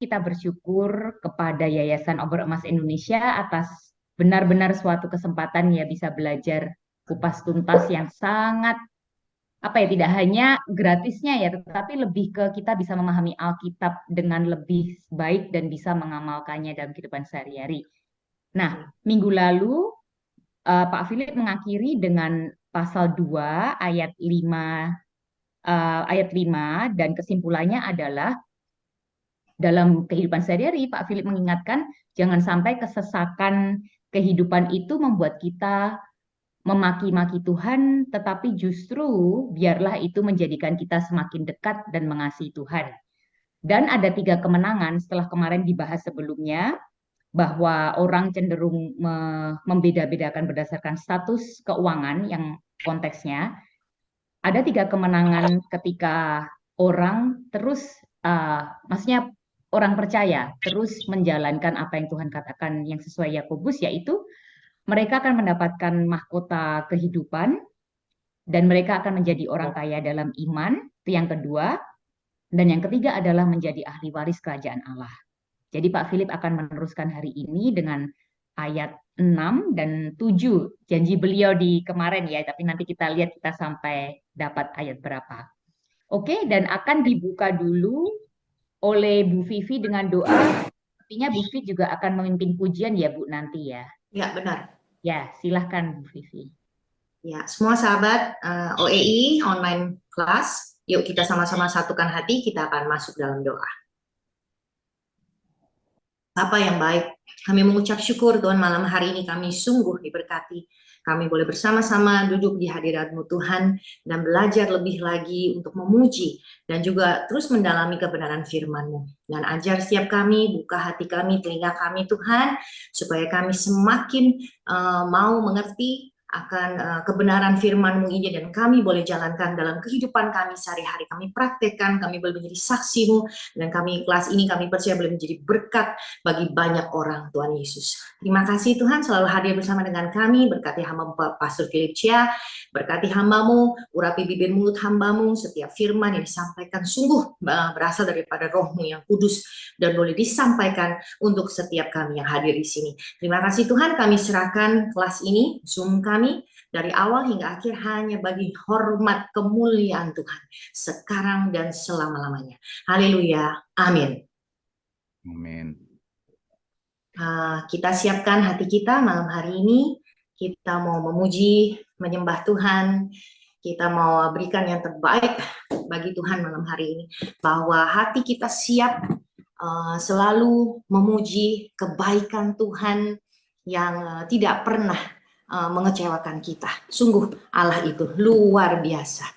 kita bersyukur kepada Yayasan Obor Emas Indonesia atas benar-benar suatu kesempatan ya bisa belajar kupas tuntas yang sangat apa ya, tidak hanya gratisnya ya, tetapi lebih ke kita bisa memahami Alkitab dengan lebih baik dan bisa mengamalkannya dalam kehidupan sehari-hari. Nah, minggu lalu Pak Philip mengakhiri dengan pasal 2 ayat 5 dan kesimpulannya adalah dalam kehidupan sehari-hari Pak Philip mengingatkan jangan sampai kesesakan kehidupan itu membuat kita memaki-maki Tuhan, tetapi justru biarlah itu menjadikan kita semakin dekat dan mengasihi Tuhan. Dan ada 3 kemenangan setelah kemarin dibahas sebelumnya, bahwa orang cenderung membeda-bedakan berdasarkan status keuangan yang konteksnya. Ada 3 kemenangan ketika orang terus, maksudnya orang percaya terus menjalankan apa yang Tuhan katakan yang sesuai Yakobus, yaitu mereka akan mendapatkan mahkota kehidupan dan mereka akan menjadi orang kaya dalam iman. Itu yang kedua. Dan yang ketiga adalah menjadi ahli waris kerajaan Allah. Jadi Pak Philip akan meneruskan hari ini dengan ayat 6 dan 7. Janji beliau di kemarin ya, tapi nanti kita lihat kita sampai dapat ayat berapa. Oke, dan akan dibuka dulu oleh Bu Vivi dengan doa. Artinya Bu Vivi juga akan memimpin pujian ya Bu nanti ya. Ya, benar. Ya, silahkan Bu Vivi. Ya, semua sahabat OEI online class, yuk kita sama-sama satukan hati, kita akan masuk dalam doa. Bapa yang baik, kami mengucap syukur Tuhan malam hari ini kami sungguh diberkati. Kami boleh bersama-sama duduk di hadirat-Mu Tuhan dan belajar lebih lagi untuk memuji dan juga terus mendalami kebenaran firman-Mu. Dan ajar setiap kami, buka hati kami, telinga kami Tuhan, supaya kami semakin mau mengerti akan kebenaran firman-Mu ini dan kami boleh jalankan dalam kehidupan kami sehari-hari. Kami praktekkan, kami boleh menjadi saksi-Mu dan kami kelas ini kami percaya boleh menjadi berkat bagi banyak orang Tuhan Yesus. Terima kasih Tuhan selalu hadir bersama dengan kami, berkati hamba Pastor Philip Chia, berkati hamba-Mu, urapi bibir mulut hamba-Mu, setiap firman yang disampaikan sungguh berasal daripada Roh-Mu yang kudus dan boleh disampaikan untuk setiap kami yang hadir di sini. Terima kasih Tuhan, kami serahkan kelas ini, Zoom kami, dari awal hingga akhir hanya bagi hormat kemuliaan Tuhan, sekarang dan selama-lamanya. Haleluya, amin. Amin. Kita siapkan hati kita malam hari ini, kita mau memuji, menyembah Tuhan, kita mau berikan yang terbaik bagi Tuhan malam hari ini, bahwa hati kita siap selalu memuji kebaikan Tuhan yang tidak pernah mengecewakan kita. Sungguh Allah itu luar biasa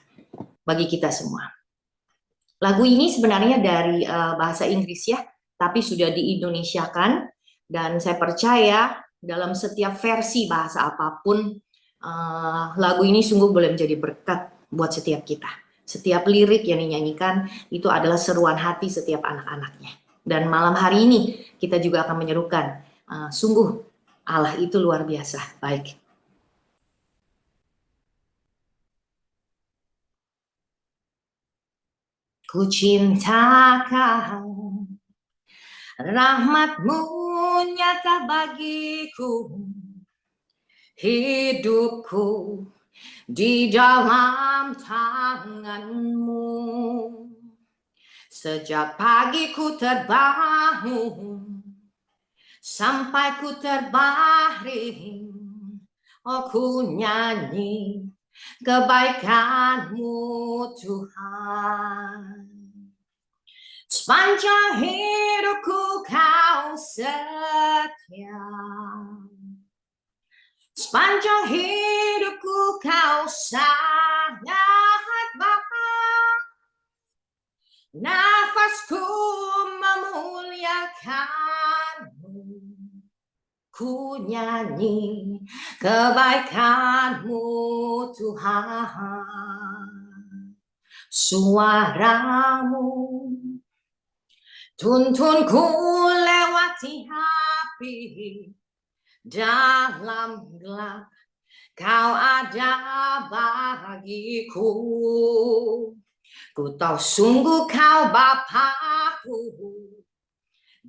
bagi kita semua. Lagu ini sebenarnya dari bahasa Inggris ya, tapi sudah diindonesiakan. Dan saya percaya dalam setiap versi bahasa apapun, lagu ini sungguh boleh menjadi berkat buat setiap kita. Setiap lirik yang dinyanyikan itu adalah seruan hati setiap anak-anaknya. Dan malam hari ini kita juga akan menyerukan, sungguh Allah itu luar biasa baik. Ku cinta Kau, rahmat-Mu nyata bagiku, hidupku di dalam tangan-Mu. Sejak pagi ku terbangun sampai ku terbaring, oh ku nyanyi kebaikan-Mu Tuhan. Sepanjang hidupku Kau setia, sepanjang hidupku Kau sangat baik. Nafasku memuliakan-Mu, ku nyanyi kebaikan-Mu Tuhan. Suara-Mu tuntunku lewati api, dalam gelap Kau ada bagiku. Ku tahu sungguh Kau Bapa-Ku,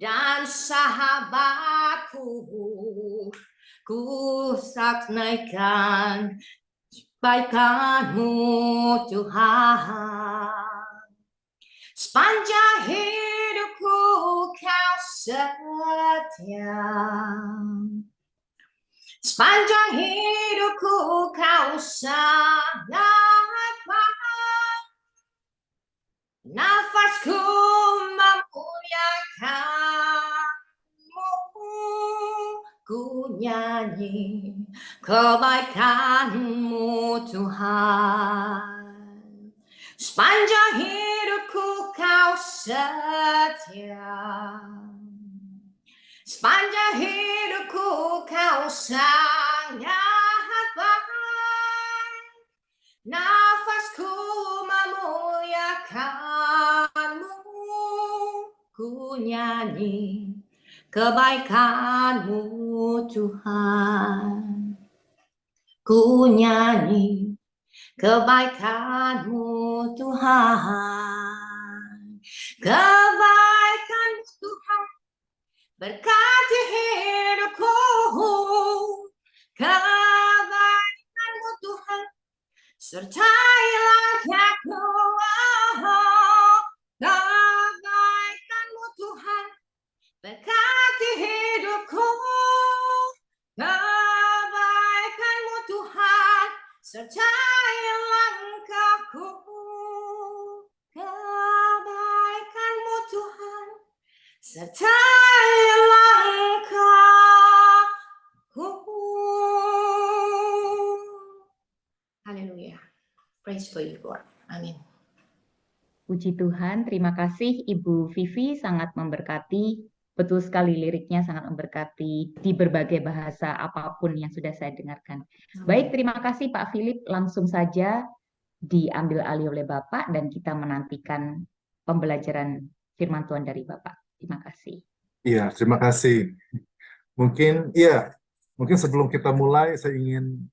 dan sahabatku, ku saksikan kebaikan-Mu Tuhan. Sepanjang hidupku Kau setia, sepanjang hidupku Kau sangat baik. Nafasku memuliakan-Mu, ku nyanyi kebaikan-Mu Tuhan. Sepanjang hidupku Kau setia, sepanjang hidupku Kau sangat baik. Nafasku memuliakan-Mu, ku nyanyi kebaikan-Mu Tuhan. Ku nyanyi kebaikan-Mu Tuhan. Kebaikan-Mu Tuhan berkati hidupku. Kebaikan-Mu Tuhan sertai langkahku. Kebaikan-Mu Tuhan berkati hidupku. Kebaikan-Mu Tuhan sertai langkahku. Kebaikan-Mu Tuhan sertai langkahku. Haleluya. Praise for you, Lord. Amin. Puji Tuhan, terima kasih Ibu Vivi, sangat memberkati. Betul sekali liriknya sangat memberkati di berbagai bahasa apapun yang sudah saya dengarkan. Baik, terima kasih Pak Philip. Langsung saja diambil alih oleh Bapak dan kita menantikan pembelajaran firman Tuhan dari Bapak. Terima kasih. Iya, terima kasih. Mungkin sebelum kita mulai saya ingin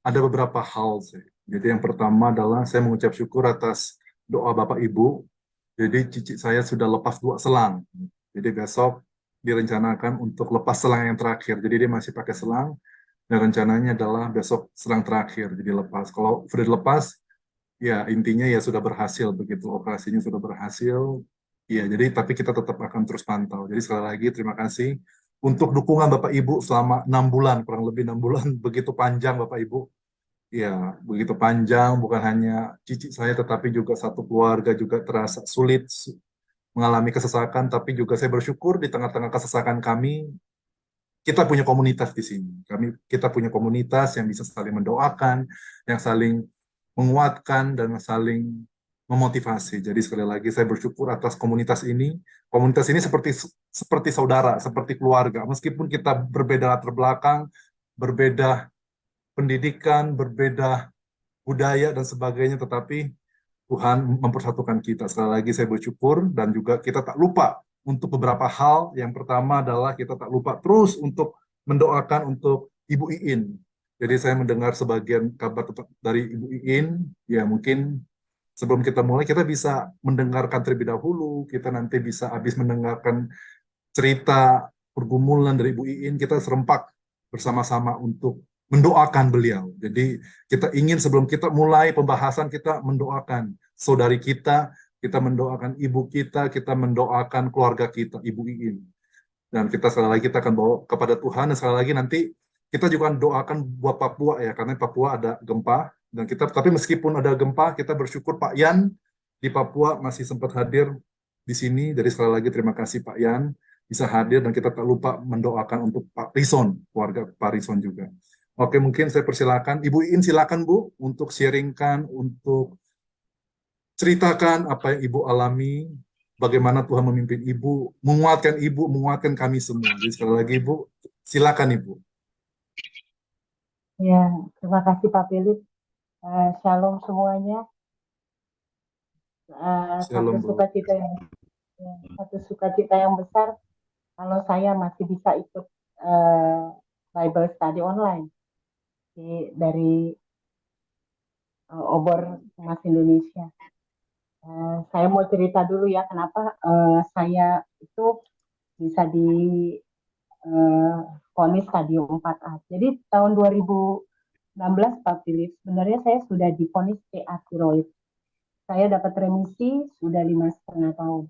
ada beberapa hal sih. Jadi yang pertama adalah saya mengucap syukur atas doa Bapak Ibu. Jadi cicit saya sudah lepas 2 selang. Jadi besok direncanakan untuk lepas selang yang terakhir. Jadi dia masih pakai selang dan rencananya adalah besok selang terakhir. Jadi lepas. Kalau sudah dilepas, ya intinya ya sudah berhasil begitu, operasinya sudah berhasil. Ya, jadi tapi kita tetap akan terus pantau. Jadi sekali lagi terima kasih untuk dukungan Bapak Ibu selama 6 bulan, kurang lebih 6 bulan, begitu panjang Bapak Ibu. Ya, begitu panjang, bukan hanya cicit saya, tetapi juga satu keluarga juga terasa sulit, mengalami kesesakan, tapi juga saya bersyukur di tengah-tengah kesesakan kami, kita punya komunitas di sini. Kita punya komunitas yang bisa saling mendoakan, yang saling menguatkan, dan saling memotivasi. Jadi sekali lagi saya bersyukur atas komunitas ini. Komunitas ini seperti saudara, seperti keluarga. Meskipun kita berbeda latar belakang, berbeda pendidikan, berbeda budaya dan sebagainya, tetapi Tuhan mempersatukan kita. Sekali lagi saya bersyukur, dan juga kita tak lupa untuk beberapa hal. Yang pertama adalah kita tak lupa terus untuk mendoakan untuk Ibu Iin. Jadi saya mendengar sebagian kabar dari Ibu Iin, ya mungkin sebelum kita mulai kita bisa mendengarkan terlebih dahulu, kita nanti bisa habis mendengarkan cerita pergumulan dari Ibu Iin, kita serempak bersama-sama untuk mendoakan beliau. Jadi kita ingin sebelum kita mulai pembahasan, kita mendoakan saudari kita mendoakan ibu kita mendoakan keluarga kita, Ibu Iin. Dan kita sekali lagi kita akan bawa kepada Tuhan, dan sekali lagi nanti kita juga akan doakan buat Papua ya, karena Papua ada gempa, dan tapi meskipun ada gempa, kita bersyukur Pak Yan di Papua masih sempat hadir di sini. Jadi sekali lagi terima kasih Pak Yan bisa hadir, dan kita tak lupa mendoakan untuk Pak Rison, keluarga Pak Rison juga. Oke, mungkin saya persilakan. Ibu Iin silakan Bu, untuk sharingkan, untuk ceritakan apa yang Ibu alami, bagaimana Tuhan memimpin Ibu, menguatkan kami semua. Jadi sekali lagi Ibu, silakan Ibu. Ya, terima kasih Pak Philip. Shalom semuanya. Shalom, Bu. Satu sukacita yang besar kalau saya masih bisa ikut Bible study online dari Obor Mas Indonesia. Saya mau cerita dulu ya kenapa saya itu bisa divonis stadium 4A. Jadi tahun 2016 Pak Philip, sebenarnya saya sudah divonis TA tiroid. Saya dapat remisi sudah 5,5 tahun.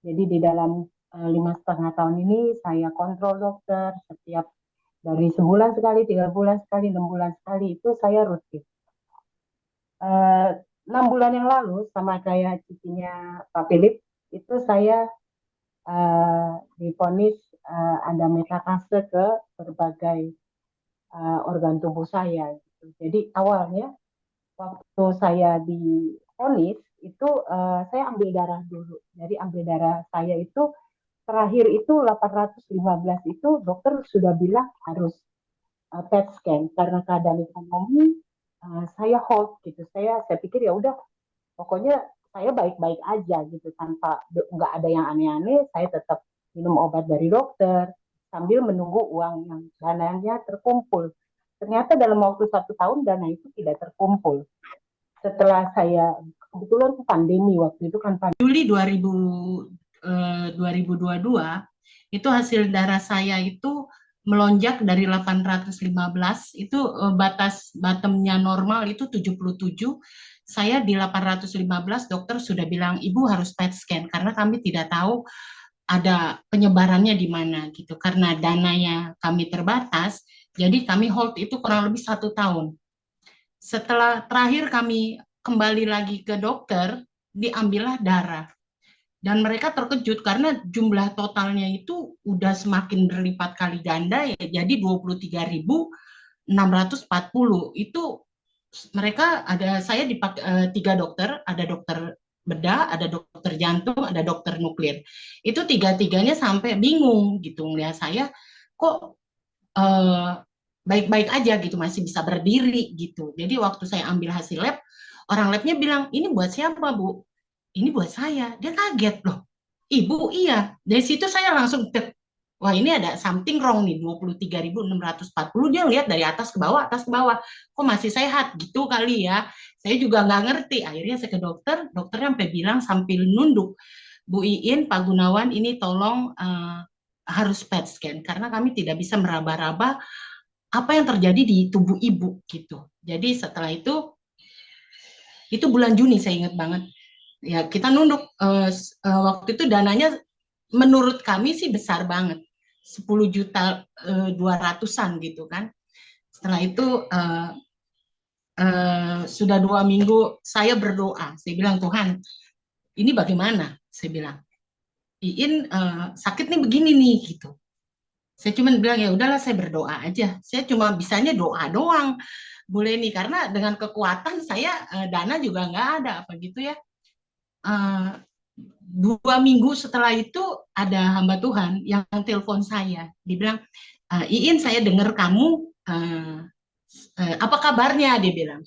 Jadi di dalam 5,5 tahun ini saya kontrol dokter setiap dari sebulan sekali, 3 bulan sekali, 6 bulan sekali itu saya rutin. 6 bulan yang lalu sama kayak cicinya Pak Philip itu saya divonis ada metatase ke berbagai organ tubuh saya. Gitu. Jadi awalnya waktu saya divonis itu saya ambil darah dulu. Jadi ambil darah saya itu terakhir itu 815 itu dokter sudah bilang harus PET scan karena keadaan ekonomi saya hold gitu. Saya pikir ya udah pokoknya saya baik-baik aja gitu tanpa nggak ada yang aneh-aneh. Saya tetap minum obat dari dokter sambil menunggu uang yang dananya terkumpul. Ternyata dalam waktu 1 tahun dana itu tidak terkumpul. Setelah saya kebetulan pandemi waktu itu kan Juli 2022 itu hasil darah saya itu melonjak dari 815 itu batas bottomnya normal itu 77. Saya di 815 dokter sudah bilang ibu harus PET scan karena kami tidak tahu ada penyebarannya di mana gitu karena dananya kami terbatas. Jadi kami hold itu kurang lebih 1 tahun. Setelah terakhir kami kembali lagi ke dokter, diambillah darah. Dan mereka terkejut karena jumlah totalnya itu udah semakin berlipat kali ganda ya, jadi 23.640. Itu mereka ada saya dipakai 3 dokter, ada dokter bedah, ada dokter jantung, ada dokter nuklir. Itu tiga-tiganya sampai bingung gitu ngeliat saya kok baik-baik aja gitu, masih bisa berdiri gitu. Jadi waktu saya ambil hasil lab, orang labnya bilang, ini buat siapa Bu? Ini buat saya. Dia kaget loh. Ibu iya. Dari situ saya langsung, wah ini ada something wrong nih, 23.640. Dia lihat dari atas ke bawah, kok masih sehat gitu kali ya. Saya juga nggak ngerti. Akhirnya saya ke dokter, dokternya sampai bilang sambil nunduk, Bu Iin, Pak Gunawan, ini tolong harus PET scan karena kami tidak bisa meraba-raba apa yang terjadi di tubuh ibu gitu. Jadi setelah itu bulan Juni saya ingat banget. Ya kita nunduk waktu itu dananya menurut kami sih besar banget. 10.200.000 gitu kan. Setelah itu sudah 2 minggu saya berdoa. Saya bilang Tuhan, ini bagaimana? Saya bilang, Iin sakit nih begini nih gitu. Saya cuma bilang ya udahlah saya berdoa aja. Saya cuma bisanya doa doang. Boleh nih karena dengan kekuatan saya dana juga nggak ada apa gitu ya. 2 minggu setelah itu ada hamba Tuhan yang telepon saya. Dia bilang, Iin saya dengar kamu apa kabarnya? Dia bilang.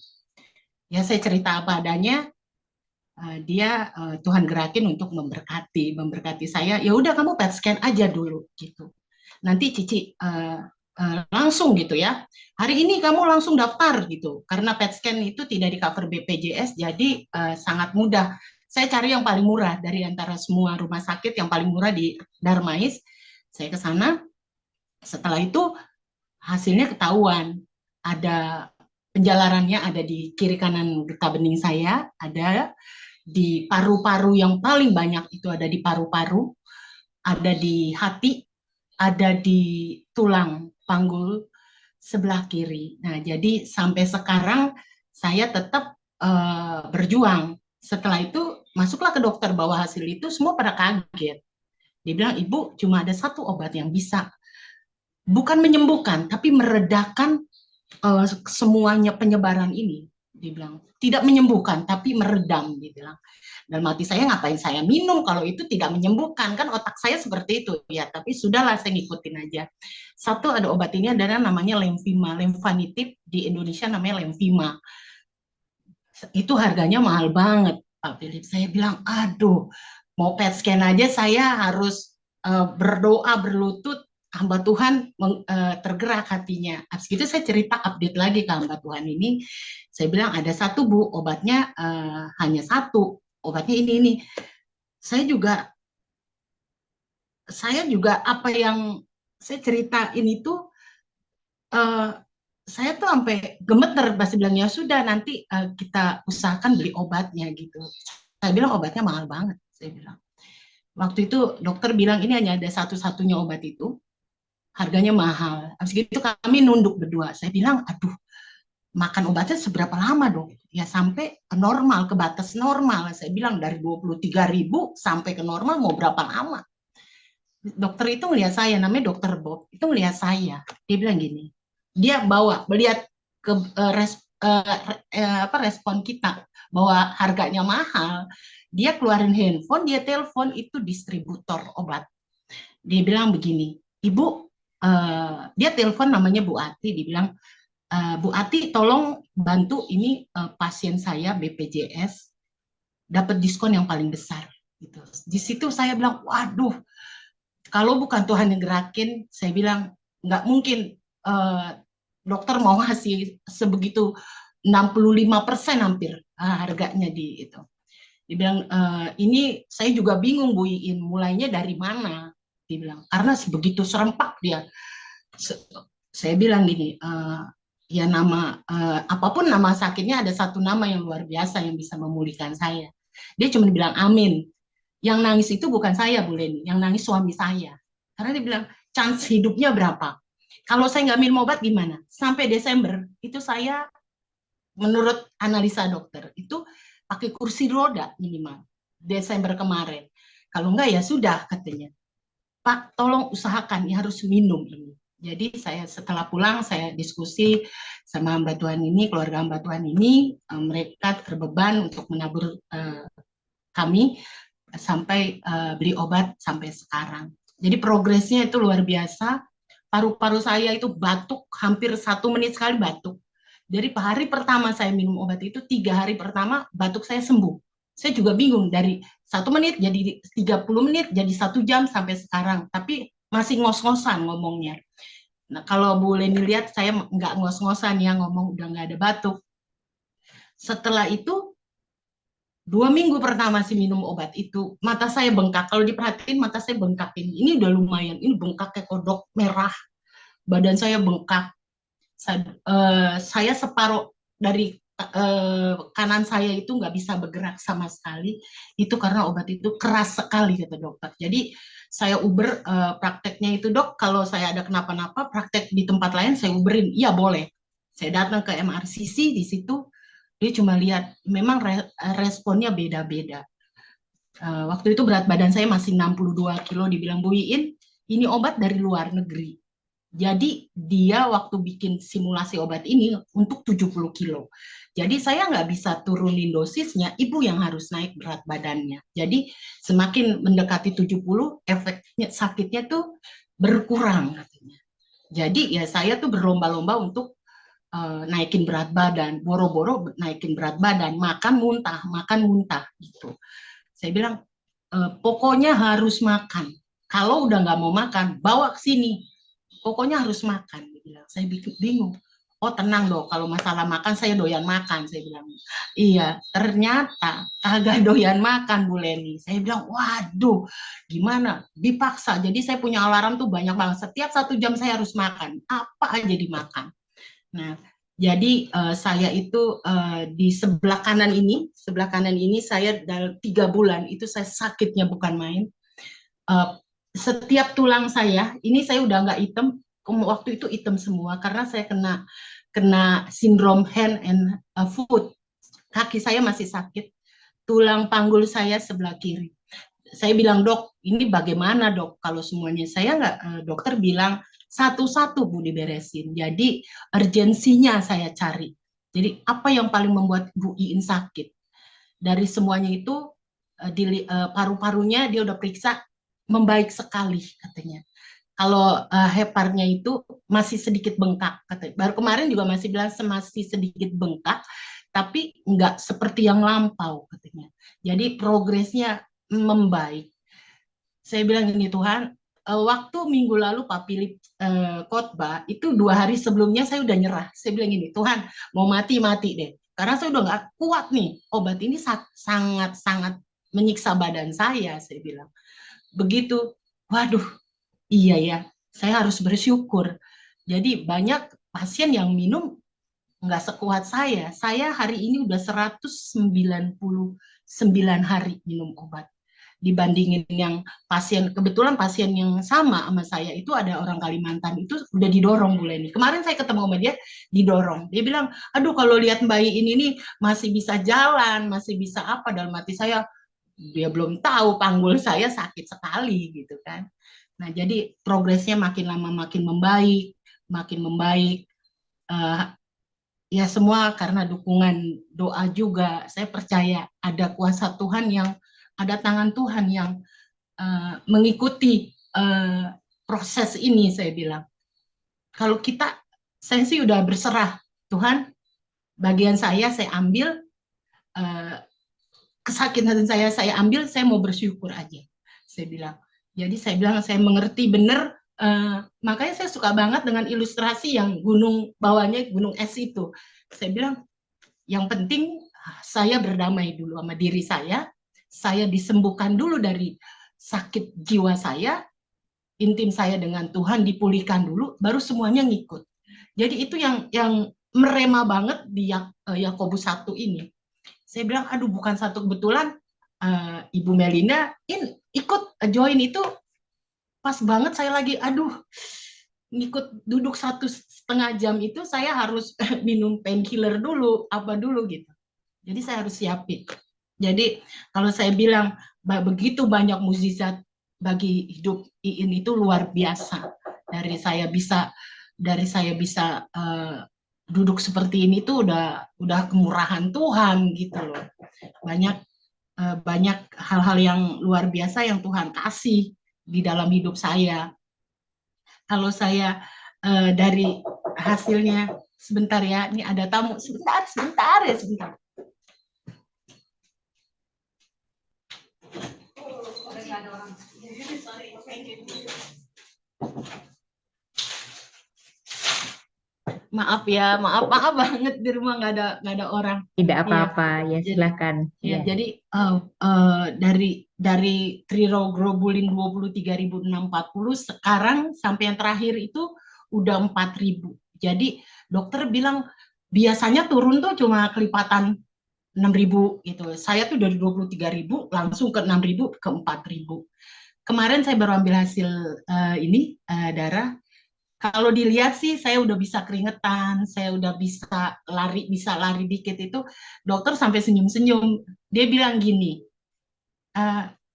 Ya saya cerita apa adanya. Dia Tuhan gerakin untuk memberkati saya. Ya udah kamu PET scan aja dulu gitu. Nanti Cici langsung gitu ya. Hari ini kamu langsung daftar gitu. Karena PET scan itu tidak di cover BPJS, jadi sangat mudah. Saya cari yang paling murah dari antara semua rumah sakit, yang paling murah di Darmais. Saya ke sana. Setelah itu hasilnya ketahuan. Ada penjalarannya ada di kiri kanan getah bening saya, ada di paru-paru yang paling banyak itu ada di paru-paru, ada di hati, ada di tulang panggul sebelah kiri. Nah, jadi sampai sekarang saya tetap berjuang. Setelah itu masuklah ke dokter bawa hasil itu, semua pada kaget. Dia bilang, Ibu cuma ada 1 obat yang bisa. Bukan menyembuhkan, tapi meredakan semuanya penyebaran ini. Dia bilang, tidak menyembuhkan, tapi meredam. Dia bilang. Dan mati saya ngapain saya minum kalau itu tidak menyembuhkan, kan otak saya seperti itu ya, tapi sudahlah saya ngikutin aja. 1 ada obat ini ada namanya Lenvima, Lenvanitib di Indonesia namanya Lenvima. Itu harganya mahal banget Pak Philip. Saya bilang aduh mau PET scan aja saya harus berdoa berlutut, hamba Tuhan tergerak hatinya. Habis itu saya cerita update lagi ke hamba Tuhan ini, saya bilang ada 1 Bu, obatnya hanya 1. Obatnya ini. Saya juga saya juga apa yang saya ceritain itu, saya tuh sampai gemeter, pasti bilang ya sudah nanti kita usahakan beli obatnya gitu. Saya bilang obatnya mahal banget, saya bilang. Waktu itu dokter bilang ini hanya ada satu-satunya obat itu, harganya mahal. Habis gitu kami nunduk berdua. Saya bilang, aduh, makan obatnya seberapa lama dong? Ya sampai ke normal, ke batas normal. Saya bilang dari 23.000 sampai ke normal mau berapa lama? Dokter itu ngelihat saya, namanya dokter Bob, itu ngelihat saya. Dia bilang gini, dia bawa, melihat ke respon kita bahwa harganya mahal, dia keluarin handphone, dia telepon itu distributor obat. Dia bilang begini, Ibu, dia telepon namanya Bu Ati, dia bilang, Bu Ati tolong bantu ini pasien saya BPJS dapat diskon yang paling besar. Gitu. Di situ saya bilang, waduh, kalau bukan Tuhan yang gerakin, saya bilang nggak mungkin dokter mau ngasih sebegitu 65% hampir harganya di itu. Dia bilang, ini saya juga bingung Bu Iin, mulainya dari mana? Dia bilang, karena sebegitu serempak dia. Saya bilang gini, ya nama apapun nama sakitnya ada satu nama yang luar biasa yang bisa memulihkan saya. Dia cuma bilang amin. Yang nangis itu bukan saya Bu Leni, yang nangis suami saya. Karena dia bilang chance hidupnya berapa? Kalau saya nggak minum obat gimana? Sampai Desember itu saya menurut analisa dokter itu pakai kursi roda minimal Desember kemarin. Kalau enggak ya sudah katanya. Pak, tolong usahakan ya harus minum ini. Jadi saya setelah pulang saya diskusi sama Mbak Tuhan ini, keluarga Mbak Tuhan ini, mereka terbeban untuk menabur kami sampai beli obat sampai sekarang. Jadi progresnya itu luar biasa. Paru-paru saya itu batuk hampir 1 menit sekali batuk. Dari hari pertama saya minum obat itu 3 hari pertama batuk saya sembuh. Saya juga bingung dari 1 menit jadi 30 menit jadi 1 jam sampai sekarang. Tapi masih ngos-ngosan ngomongnya. Nah kalau Bu Leni lihat saya nggak ngos-ngosan ya ngomong udah nggak ada batuk. Setelah itu 2 minggu pertama sih minum obat itu mata saya bengkak. Kalau diperhatiin mata saya bengkak ini udah lumayan. Ini bengkak kayak kodok merah. Badan saya bengkak. Saya separuh dari kanan saya itu nggak bisa bergerak sama sekali. Itu karena obat itu keras sekali kata dokter. Jadi saya uber prakteknya itu dok. Kalau saya ada kenapa-napa praktek di tempat lain saya uberin. Iya boleh. Saya datang ke MRCC di situ. Dia cuma lihat memang responnya beda-beda. Waktu itu berat badan saya masih 62 kilo. Dibilang Bu Iin, ini obat dari luar negeri. Jadi dia waktu bikin simulasi obat ini untuk 70 kilo. Jadi saya nggak bisa turunin dosisnya, ibu yang harus naik berat badannya. Jadi semakin mendekati 70, efeknya sakitnya tuh berkurang katanya. Jadi ya saya tuh berlomba-lomba untuk naikin berat badan, boro-boro naikin berat badan, makan muntah gitu. Saya bilang pokoknya harus makan. Kalau udah nggak mau makan, bawa ke sini. Pokoknya harus makan. Dia bilang. Saya bingung. Oh tenang dong, kalau masalah makan saya doyan makan. Saya bilang, iya ternyata kagak doyan makan Bu Leni. Saya bilang, waduh gimana, dipaksa. Jadi saya punya alarm tuh banyak banget. Setiap 1 jam saya harus makan, apa aja dimakan. Nah jadi saya itu di sebelah kanan ini saya dalam 3 bulan itu saya sakitnya bukan main. Setiap tulang saya, ini saya udah nggak hitam, waktu itu hitam semua karena saya kena sindrom hand and foot. Kaki saya masih sakit, tulang panggul saya sebelah kiri. Saya bilang dok, ini bagaimana dok? Kalau semuanya saya nggak, dokter bilang satu-satu Bu diberesin. Jadi urgensinya saya cari. Jadi apa yang paling membuat Bu Iin sakit? Dari semuanya itu paru-parunya dia udah periksa membaik sekali katanya. Kalau heparnya itu masih sedikit bengkak katanya. Baru kemarin juga masih bilang masih sedikit bengkak, tapi nggak seperti yang lampau katanya. Jadi progresnya membaik. Saya bilang ini Tuhan, waktu minggu lalu Pak Philip khotbah itu 2 hari sebelumnya saya udah nyerah. Saya bilang ini Tuhan mau mati deh. Karena saya udah nggak kuat nih. Obat ini sangat menyiksa badan saya bilang. Begitu waduh, iya ya, saya harus bersyukur. Jadi banyak pasien yang minum nggak sekuat saya. Saya hari ini udah 199 hari minum obat. Dibandingin yang pasien, kebetulan pasien yang sama saya itu ada orang Kalimantan, itu udah didorong Bu Leni. Kemarin saya ketemu sama dia, didorong. Dia bilang, aduh kalau lihat bayi ini nih masih bisa jalan, masih bisa apa, dalam hati saya, dia belum tahu panggul saya sakit sekali gitu kan. Nah, jadi progresnya makin lama makin membaik, makin membaik. Uh, ya semua karena dukungan doa juga. Saya percaya ada kuasa Tuhan yang, ada tangan Tuhan yang mengikuti proses ini. Saya bilang, kalau kita, saya sih udah berserah, Tuhan, bagian saya ambil, kesakitan saya ambil, saya mau bersyukur aja. Saya bilang, jadi saya bilang saya mengerti benar. Makanya saya suka banget dengan ilustrasi yang gunung bawahnya gunung es itu. Saya bilang, yang penting saya berdamai dulu sama diri saya disembuhkan dulu dari sakit jiwa saya, intim saya dengan Tuhan dipulihkan dulu, baru semuanya ngikut. Jadi itu yang merema banget di Yakobus 1 ini. Saya bilang, aduh bukan satu kebetulan Ibu Melinda ikut join itu pas banget saya lagi, aduh ngikut duduk 1,5 jam itu saya harus minum painkiller dulu, apa dulu gitu. Jadi saya harus siapin. Jadi kalau saya bilang begitu banyak mukjizat bagi hidup Iin itu luar biasa. Dari saya bisa duduk seperti ini tuh udah kemurahan Tuhan gitu loh. Banyak hal-hal yang luar biasa yang Tuhan kasih di dalam hidup saya. Kalau saya dari hasilnya, sebentar ya, ini ada tamu, sebentar. Maaf ya, maaf banget di rumah nggak ada orang. Tidak apa-apa, ya silakan. Ya, Ya. jadi dari Triroglobulin 23.640 sekarang sampai yang terakhir itu udah 4.000. Jadi dokter bilang biasanya turun tuh cuma kelipatan 6.000 gitu. Saya tuh dari 23.000 langsung ke 6.000 ke 4.000. Kemarin saya baru ambil hasil darah. Kalau dilihat sih saya udah bisa keringetan, saya udah bisa lari dikit itu. Dokter sampai senyum-senyum. Dia bilang gini,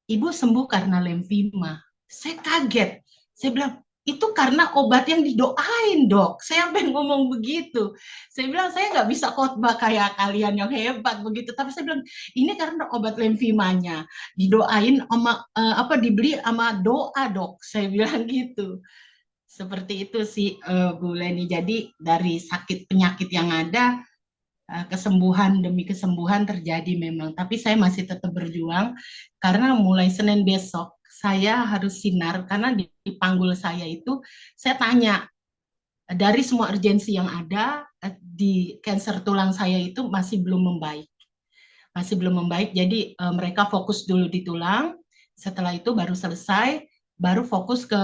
Ibu sembuh karena lemfima. Saya kaget. Saya bilang, itu karena obat yang didoain, Dok. Saya sampai ngomong begitu. Saya bilang, saya nggak bisa khotbah kayak kalian yang hebat begitu. Tapi saya bilang, ini karena obat lemfimanya. Didoain sama, dibeli sama doa, Dok. Saya bilang gitu. Seperti itu sih Bu Leni. Jadi dari sakit penyakit yang ada, kesembuhan demi kesembuhan terjadi memang. Tapi saya masih tetap berjuang karena mulai Senin besok saya harus sinar, karena di panggul saya itu saya tanya, dari semua urgensi yang ada di kanker tulang saya itu masih belum membaik. Jadi mereka fokus dulu di tulang, setelah itu baru selesai, baru fokus ke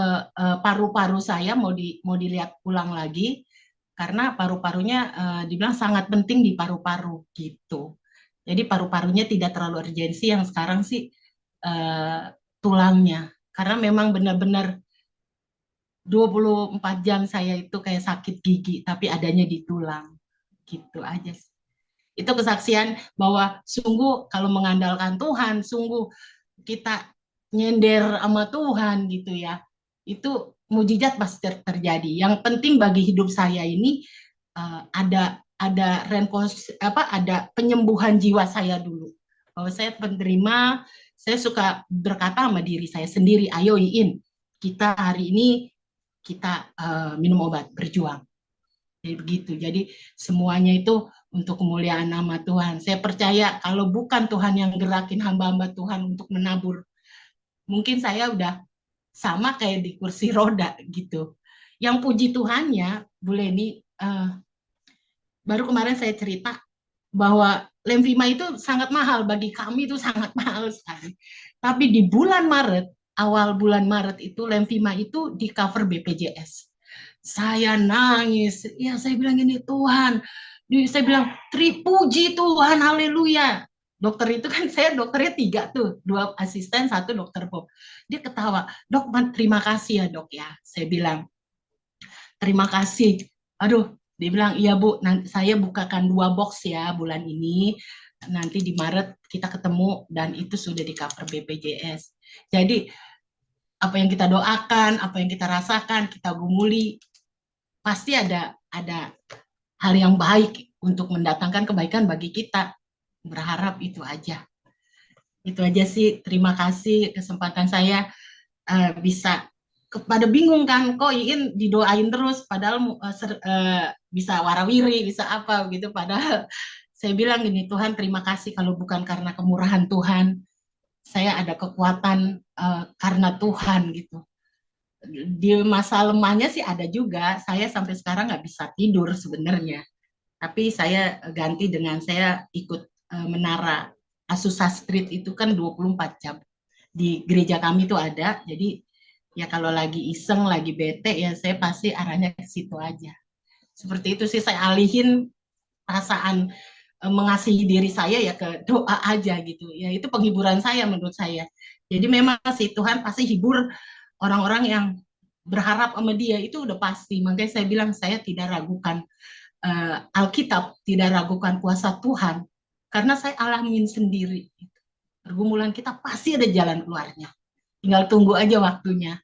paru-paru saya, mau dilihat ulang lagi, karena paru-parunya dibilang sangat penting di paru-paru gitu. Jadi paru-parunya tidak terlalu urgensi, yang sekarang sih tulangnya, karena memang benar-benar 24 jam saya itu kayak sakit gigi, tapi adanya di tulang gitu aja sih. Itu kesaksian bahwa sungguh kalau mengandalkan Tuhan, sungguh kita nyender sama Tuhan gitu ya, itu mujizat pasti terjadi. Yang penting bagi hidup saya ini ada penyembuhan jiwa saya dulu. Bahwa saya penerima, saya suka berkata sama diri saya sendiri, ayo Iin, kita hari ini kita minum obat, berjuang. Jadi begitu. Jadi semuanya itu untuk kemuliaan nama Tuhan. Saya percaya kalau bukan Tuhan yang gerakin hamba-hamba Tuhan untuk menabur, mungkin saya udah sama kayak di kursi roda gitu. Yang puji Tuhannya, Bu Leni, baru kemarin saya cerita bahwa lemfima itu sangat mahal, bagi kami itu sangat mahal sekali. Tapi di bulan Maret, awal bulan Maret itu lemfima itu di cover BPJS. Saya nangis, ya saya bilang ini Tuhan, saya bilang puji Tuhan, haleluya. Dokter itu kan saya dokternya 3 tuh, 2 asisten, 1 dokter Bob. Dia ketawa, dok terima kasih ya dok ya. Saya bilang terima kasih. Aduh, dia bilang iya Bu, nanti saya bukakan 2 box ya bulan ini. Nanti di Maret kita ketemu dan itu sudah di cover BPJS. Jadi apa yang kita doakan, apa yang kita rasakan, kita gumuli, pasti ada hal yang baik untuk mendatangkan kebaikan bagi kita. Berharap itu aja. Itu aja sih. Terima kasih kesempatan saya bisa pada bingung kan, kok Iin didoain terus padahal bisa warawiri, bisa apa gitu, padahal saya bilang gini, Tuhan terima kasih kalau bukan karena kemurahan Tuhan, saya ada kekuatan karena Tuhan gitu. Di masa lemahnya sih ada juga, saya sampai sekarang nggak bisa tidur sebenarnya, tapi saya ganti dengan saya ikut menara Azusa Street itu kan 24 jam di gereja kami tuh ada, jadi ya kalau lagi iseng, lagi bete ya saya pasti arahnya ke situ aja. Seperti itu sih, saya alihin perasaan mengasihi diri saya ya ke doa aja gitu. Ya itu penghiburan saya menurut saya. Jadi memang sih Tuhan pasti hibur orang-orang yang berharap sama dia, itu udah pasti. Makanya saya bilang saya tidak ragukan Alkitab, tidak ragukan kuasa Tuhan, karena saya alamin sendiri. Pergumulan kita pasti ada jalan keluarnya. Tinggal tunggu aja waktunya.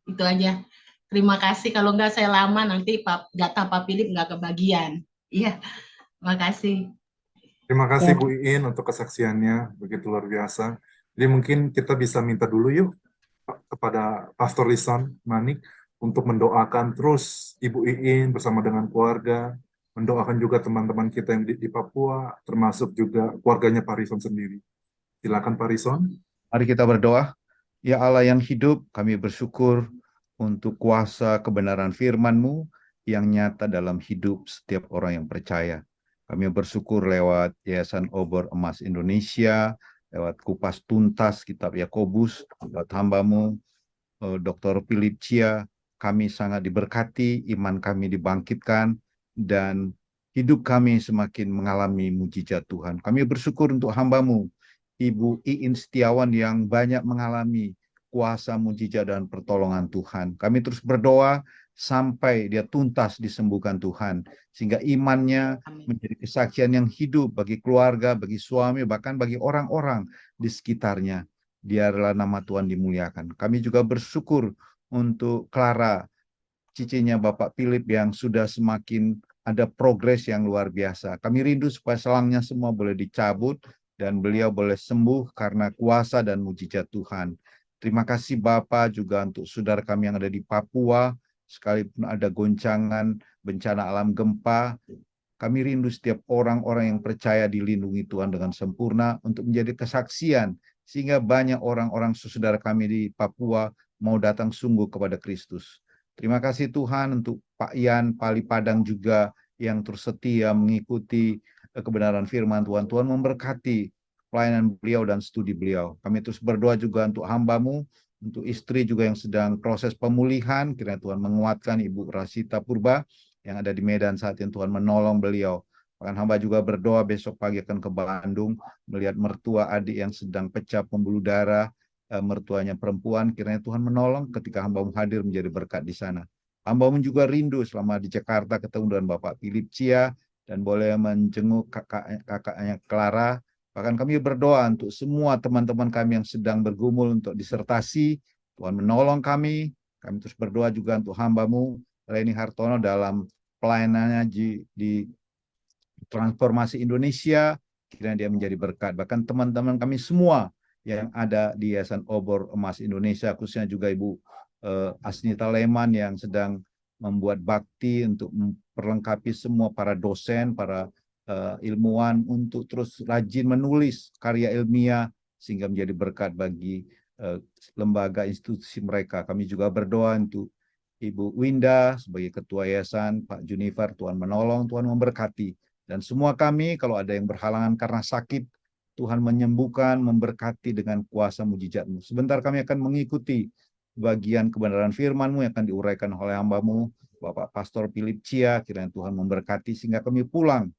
Itu aja. Terima kasih. Kalau enggak saya lama nanti data Pak Philip enggak kebagian. Iya, terima kasih. Terima kasih Ya. Bu Iin untuk kesaksiannya, begitu luar biasa. Jadi mungkin kita bisa minta dulu yuk kepada Pastor Lisan Manik untuk mendoakan terus Ibu Iin bersama dengan keluarga, mendoakan juga teman-teman kita yang di Papua, termasuk juga keluarganya Pak Rison sendiri. Silakan Pak Rison. Mari kita berdoa. Ya Allah yang hidup, kami bersyukur untuk kuasa kebenaran firman-Mu yang nyata dalam hidup setiap orang yang percaya. Kami bersyukur lewat Yayasan Obor Emas Indonesia, lewat Kupas Tuntas Kitab Yakobus, lewat hamba-Mu, Dr. Philip Chia, kami sangat diberkati, iman kami dibangkitkan, dan hidup kami semakin mengalami mujizat Tuhan. Kami bersyukur untuk hamba-Mu, Ibu Iin Setiawan yang banyak mengalami kuasa mujizat dan pertolongan Tuhan. Kami terus berdoa sampai dia tuntas disembuhkan Tuhan, sehingga imannya menjadi kesaksian yang hidup bagi keluarga, bagi suami, bahkan bagi orang-orang di sekitarnya. Biarlah nama Tuhan dimuliakan. Kami juga bersyukur untuk Clara, cicinya Bapak Philip yang sudah semakin ada progres yang luar biasa. Kami rindu supaya selangnya semua boleh dicabut dan beliau boleh sembuh karena kuasa dan mujizat Tuhan. Terima kasih Bapak juga untuk saudara kami yang ada di Papua, sekalipun ada goncangan, bencana alam gempa, kami rindu setiap orang-orang yang percaya dilindungi Tuhan dengan sempurna untuk menjadi kesaksian, sehingga banyak orang-orang saudara kami di Papua mau datang sungguh kepada Kristus. Terima kasih Tuhan untuk Pak Yan Pali Padang juga yang terus setia mengikuti kebenaran firman Tuhan. Tuhan memberkati pelayanan beliau dan studi beliau. Kami terus berdoa juga untuk hamba-Mu, untuk istri juga yang sedang proses pemulihan. Kiranya Tuhan menguatkan Ibu Rasita Purba yang ada di Medan saat ini, Tuhan menolong beliau. Bahkan hamba juga berdoa besok pagi akan ke Bandung, melihat mertua adik yang sedang pecah pembuluh darah, mertuanya perempuan, kiranya Tuhan menolong ketika hamba-Mu hadir menjadi berkat di sana. Hamba-Mu juga rindu selama di Jakarta ketemu dengan Bapak Philip Chia, dan boleh menjenguk kakaknya Clara. Bahkan kami berdoa untuk semua teman-teman kami yang sedang bergumul untuk disertasi, Tuhan menolong kami. Kami terus berdoa juga untuk hamba-Mu, Leni Hartono, dalam pelayanannya di Transformasi Indonesia, kiranya dia menjadi berkat. Bahkan teman-teman kami semua yang ada di Yayasan Obor Emas Indonesia, khususnya juga Ibu Asnita Leman yang sedang membuat bakti untuk memperlengkapi semua para dosen, para ilmuwan untuk terus rajin menulis karya ilmiah sehingga menjadi berkat bagi lembaga institusi mereka. Kami juga berdoa untuk Ibu Winda sebagai Ketua Yayasan, Pak Junifer, Tuhan menolong, Tuhan memberkati. Dan semua kami, kalau ada yang berhalangan karena sakit, Tuhan menyembuhkan, memberkati dengan kuasa mujizat-Mu. Sebentar kami akan mengikuti bagian kebenaran firman-Mu yang akan diuraikan oleh hamba-Mu, Bapak Pastor Philip Chia. Kiranya Tuhan memberkati sehingga kami pulang.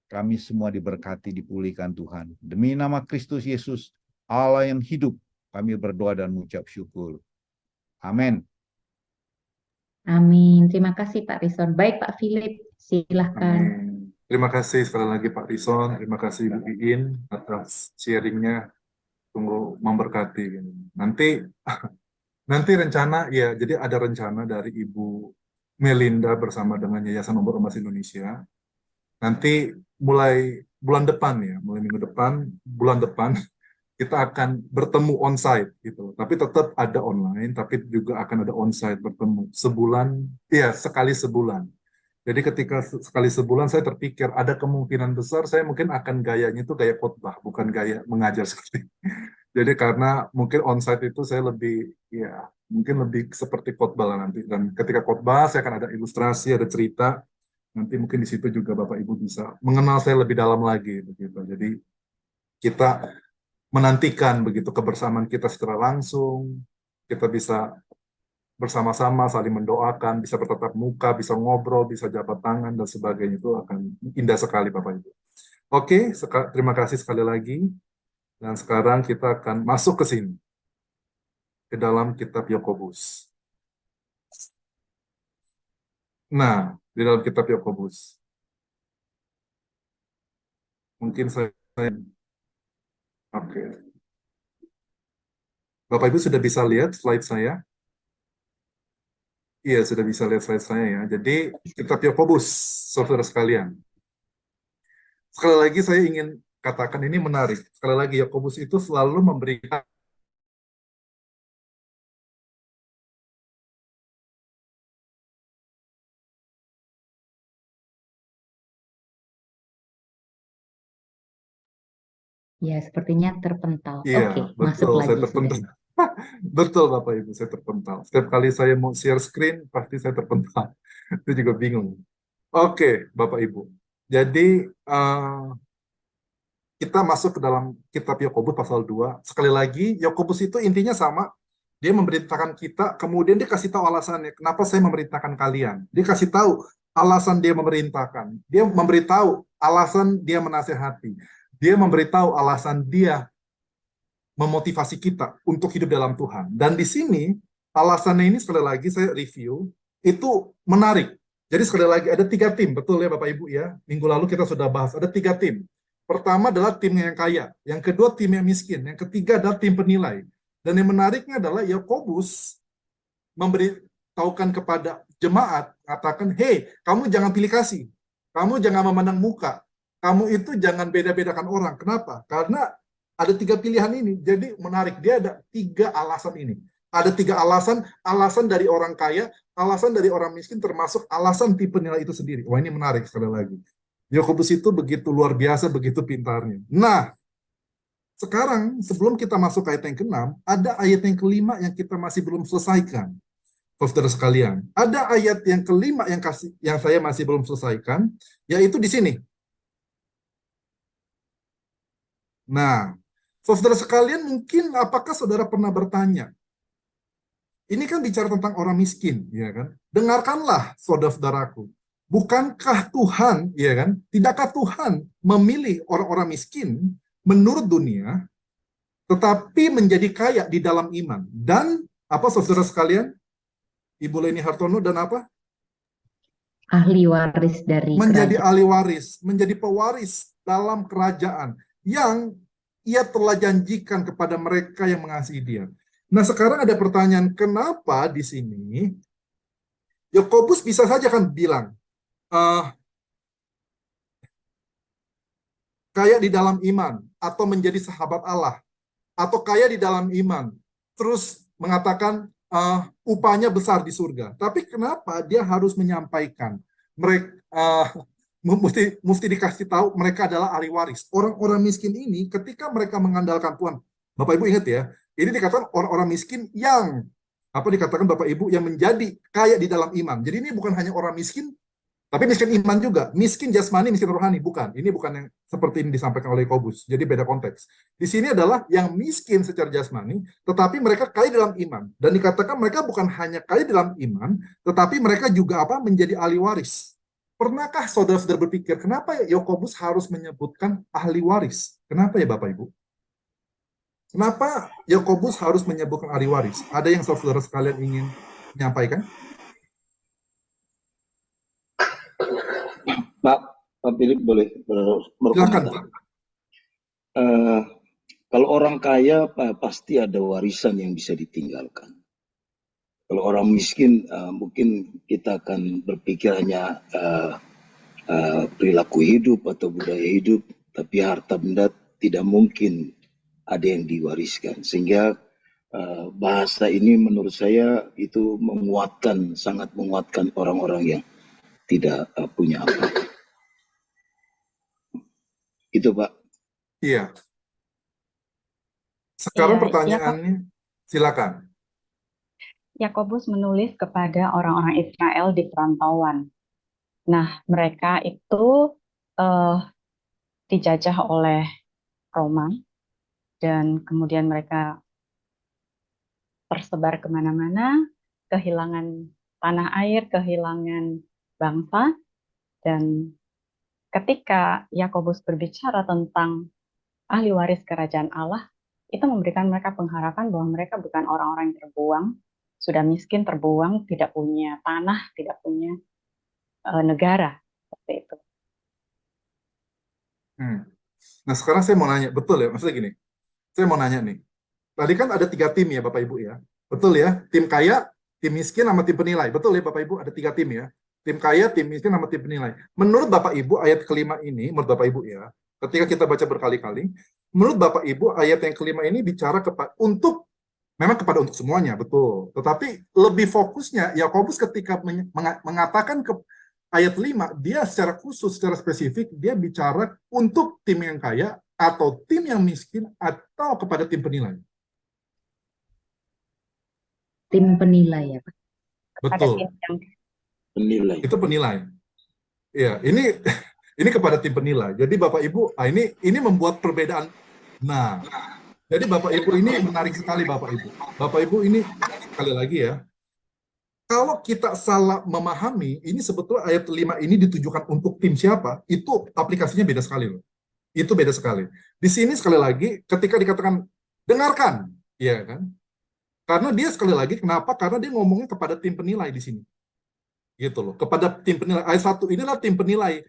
Kami semua diberkati, dipulihkan Tuhan. Demi nama Kristus Yesus, Allah yang hidup, kami berdoa dan mengucap syukur. Amin. Amin. Terima kasih Pak Rison. Baik Pak Philip, silahkan. Amin. Terima kasih sekali lagi Pak Rison, terima kasih Ibu Iin atas sharingnya. Tunggu memberkati. Nanti rencana ya, jadi ada rencana dari Ibu Melinda bersama dengan Yayasan Obor Emas Indonesia. Nanti mulai bulan depan ya, mulai minggu depan, bulan depan kita akan bertemu onsite gitu. Tapi tetap ada online, tapi juga akan ada onsite bertemu sebulan, ya sekali sebulan. Jadi ketika sekali sebulan saya terpikir ada kemungkinan besar saya mungkin akan gayanya itu gaya khotbah, bukan gaya mengajar seperti. Jadi karena mungkin onsite itu saya lebih ya mungkin lebih seperti khotbah lah nanti. Dan ketika khotbah saya akan ada ilustrasi, ada cerita. Nanti mungkin di situ juga Bapak Ibu bisa mengenal saya lebih dalam lagi begitu. Jadi kita menantikan begitu kebersamaan kita secara langsung, kita bisa bersama-sama saling mendoakan, bisa bertatap muka, bisa ngobrol, bisa jabat tangan dan sebagainya, itu akan indah sekali Bapak Ibu. Oke, terima kasih sekali lagi. Dan sekarang kita akan masuk ke sini, ke dalam kitab Yakobus. Nah, di dalam kitab Yakobus. Mungkin saya oke. Bapak Ibu sudah bisa lihat slide saya? Iya, sudah bisa lihat slide saya ya. Jadi, kitab Yakobus, saudara sekalian. Sekali lagi saya ingin katakan ini menarik. Sekali lagi, Yakobus itu selalu memberikan Ya, sepertinya terpental. iya, Oke, masuk betul, saya lagi terpental. sudah. Betul, Bapak Ibu, saya terpental. Setiap kali saya mau share screen, pasti saya terpental. Itu juga bingung. Oke, Bapak Ibu. Jadi, kita masuk ke dalam kitab Yakobus pasal 2. Sekali lagi, Yakobus itu intinya sama. Dia memberitakan kita, kemudian dia kasih tahu alasannya. Kenapa saya memerintahkan kalian? Dia kasih tahu alasan dia memerintahkan. Dia memberitahu alasan dia menasehati. Dia memberitahu alasan dia memotivasi kita untuk hidup dalam Tuhan. Dan di sini, alasannya ini sekali lagi saya review, itu menarik. Jadi sekali lagi ada 3 tim, betul ya Bapak Ibu ya. Minggu lalu kita sudah bahas, ada 3 tim. Pertama adalah tim yang kaya, yang kedua tim yang miskin, yang ketiga adalah tim penilai. Dan yang menariknya adalah Yakobus memberitahukan kepada jemaat, katakan, hey, kamu jangan pilih kasih, kamu jangan memandang muka, kamu itu jangan beda-bedakan orang. Kenapa? Karena ada 3 pilihan ini. Jadi menarik, dia ada 3 alasan ini. Ada 3 alasan, alasan dari orang kaya, alasan dari orang miskin, termasuk alasan tim penilai itu sendiri. Wah, ini menarik sekali lagi. Yakobus itu begitu luar biasa, begitu pintarnya. Nah, sekarang sebelum kita masuk ke ayat yang ke-6, ada ayat yang ke-5 yang kita masih belum selesaikan. Saudara sekalian, ada ayat yang ke-5 yang saya masih belum selesaikan, yaitu di sini. Nah, saudara sekalian, mungkin apakah saudara pernah bertanya? Ini kan bicara tentang orang miskin, ya kan? Dengarkanlah, saudara-saudaraku. Bukankah Tuhan, ya kan? Tidakkah Tuhan memilih orang-orang miskin menurut dunia, tetapi menjadi kaya di dalam iman? Dan apa saudara sekalian? Ibu Leni Hartono dan apa? Ahli waris dari Menjadi kerajaan. ahli waris, menjadi pewaris dalam kerajaan yang ia telah janjikan kepada mereka yang mengasihi dia. Nah, sekarang ada pertanyaan, kenapa di sini Yakobus bisa saja kan bilang, kaya di dalam iman, atau menjadi sahabat Allah, atau kaya di dalam iman, terus mengatakan upahnya besar di surga. Tapi kenapa dia harus menyampaikan mereka mesti dikasih tahu mereka adalah ahli waris. Orang-orang miskin ini ketika mereka mengandalkan Tuhan, Bapak Ibu ingat ya, ini dikatakan orang-orang miskin yang dikatakan Bapak Ibu yang menjadi kaya di dalam iman. Jadi ini bukan hanya orang miskin Tapi miskin iman juga, miskin jasmani, miskin rohani, bukan. Ini bukan yang seperti ini disampaikan oleh Yakobus. Jadi beda konteks. Di sini adalah yang miskin secara jasmani, tetapi mereka kaya dalam iman. Dan dikatakan mereka bukan hanya kaya dalam iman, tetapi mereka juga apa? Menjadi ahli waris. Pernahkah saudara-saudara berpikir, kenapa Yakobus harus menyebutkan ahli waris? Kenapa ya Bapak Ibu? Kenapa Yakobus harus menyebutkan ahli waris? Ada yang saudara sekalian ingin menyampaikan? Pak Philip boleh Silakan, berkomentar. Kalau orang kaya pasti ada warisan yang bisa ditinggalkan. Kalau orang miskin mungkin kita akan berpikir hanya perilaku hidup atau budaya hidup, tapi harta benda tidak mungkin ada yang diwariskan. Sehingga bahasa ini menurut saya itu sangat menguatkan orang-orang yang tidak punya apa. Itu Pak. Iya. Sekarang Iya, pertanyaannya, silakan. Yakobus menulis kepada orang-orang Israel di perantauan. Nah, mereka itu dijajah oleh Roma dan kemudian mereka tersebar kemana-mana, kehilangan tanah air, kehilangan bangsa, dan ketika Yakobus berbicara tentang ahli waris kerajaan Allah, itu memberikan mereka pengharapan bahwa mereka bukan orang-orang yang terbuang, sudah miskin, terbuang, tidak punya tanah, tidak punya negara, seperti itu. Nah sekarang saya mau nanya, betul ya? Maksudnya gini, saya mau nanya nih. Tadi kan ada 3 tim ya Bapak Ibu ya? Betul ya? Tim kaya, tim miskin, sama tim penilai. Betul ya Bapak Ibu? Ada 3 tim ya? Tim kaya, tim miskin, sama tim penilai. Menurut Bapak Ibu, ayat kelima ini, menurut Bapak Ibu ya, ketika kita baca berkali-kali, menurut Bapak Ibu, ayat yang kelima ini bicara memang kepada untuk semuanya, betul. Tetapi lebih fokusnya, Yakobus ketika mengatakan ke ayat 5, dia secara khusus, secara spesifik, dia bicara untuk tim yang kaya, atau tim yang miskin, atau kepada tim penilai. Tim penilai ya Pak. Betul. Penilai. Itu penilai. Ya, ini kepada tim penilai. Jadi Bapak Ibu, ini membuat perbedaan. Nah, jadi Bapak Ibu ini menarik sekali Bapak Ibu. Bapak Ibu ini sekali lagi ya. Kalau kita salah memahami, ini sebetulnya ayat 5 ini ditujukan untuk tim siapa, itu aplikasinya beda sekali loh. Itu beda sekali. Di sini sekali lagi ketika dikatakan dengarkan, ya kan? Karena dia sekali lagi kenapa? Karena dia ngomongnya kepada tim penilai di sini. Gitu loh, kepada tim penilai. Ayat 1 inilah tim penilai.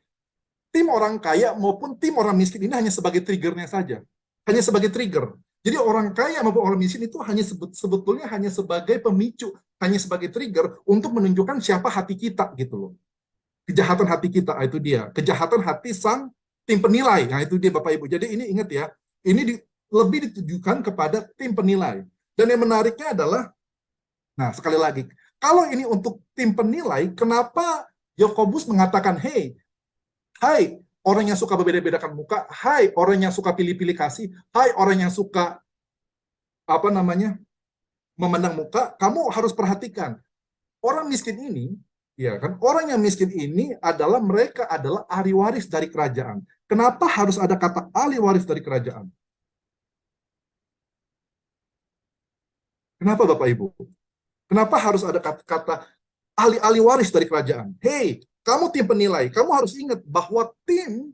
Tim orang kaya maupun tim orang miskin ini hanya sebagai triggernya saja. Hanya sebagai trigger. Jadi orang kaya maupun orang miskin itu hanya sebetulnya hanya sebagai pemicu, hanya sebagai trigger untuk menunjukkan siapa hati kita gitu loh. Kejahatan hati kita, itu dia. Kejahatan hati sang tim penilai. Nah, itu dia Bapak Ibu. Jadi ini ingat ya, ini lebih ditujukan kepada tim penilai. Dan yang menariknya adalah, nah sekali lagi, kalau ini untuk tim penilai, kenapa Yakobus mengatakan, hai orang yang suka berbeda-bedakan muka, hai orang yang suka pilih-pilih kasih, hai orang yang suka memandang muka, kamu harus perhatikan. Orang miskin ini, ya kan? Orang yang miskin ini mereka adalah ahli waris dari kerajaan. Kenapa harus ada kata ahli waris dari kerajaan? Kenapa Bapak Ibu? Kenapa harus ada kata ahli waris dari kerajaan? Hei, kamu tim penilai, kamu harus ingat bahwa tim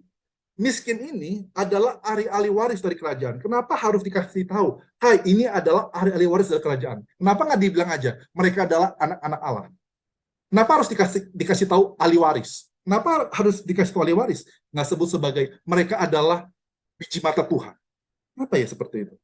miskin ini adalah ahli waris dari kerajaan. Kenapa harus dikasih tahu? Hai, ini adalah ahli waris dari kerajaan. Kenapa nggak dibilang aja mereka adalah anak-anak Allah? Kenapa harus dikasih tahu ahli waris? Kenapa harus dikasih tahu ahli waris? Nggak sebut sebagai mereka adalah biji mata Tuhan. Kenapa ya seperti itu?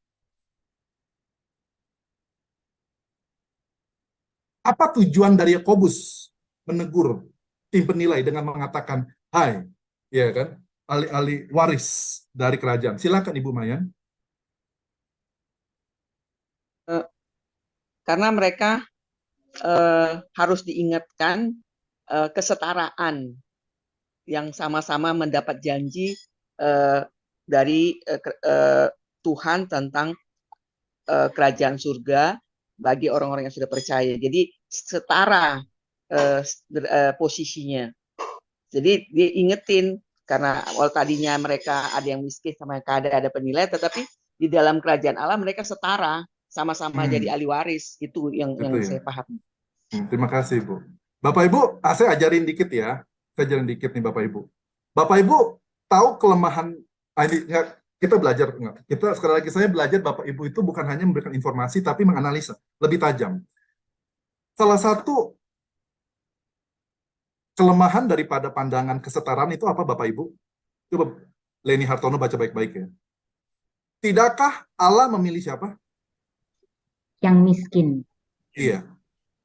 Apa tujuan dari Yakobus menegur tim penilai dengan mengatakan, hai, ya kan, ahli waris dari kerajaan. Silakan Ibu Mayan. Karena mereka harus diingatkan kesetaraan yang sama-sama mendapat janji dari Tuhan tentang kerajaan surga bagi orang-orang yang sudah percaya. Jadi setara posisinya. Jadi dia ingetin, karena awal tadinya mereka ada yang miskin sama yang kaya, ada penilai, tetapi di dalam kerajaan Allah mereka setara, sama-sama jadi ahli waris. Itu yang Itu ya. saya paham. Terima kasih, Bu. Bapak Ibu, saya ajarin dikit ya. Saya ajarin dikit nih Bapak Ibu. Bapak Ibu tahu kelemahan ini kita belajar enggak? Kita sekali lagi saya belajar Bapak Ibu itu bukan hanya memberikan informasi tapi menganalisa lebih tajam. Salah satu kelemahan daripada pandangan kesetaraan itu apa Bapak Ibu? Coba Leni Hartono baca baik-baik ya. Tidakkah Allah memilih siapa? Yang miskin. Iya.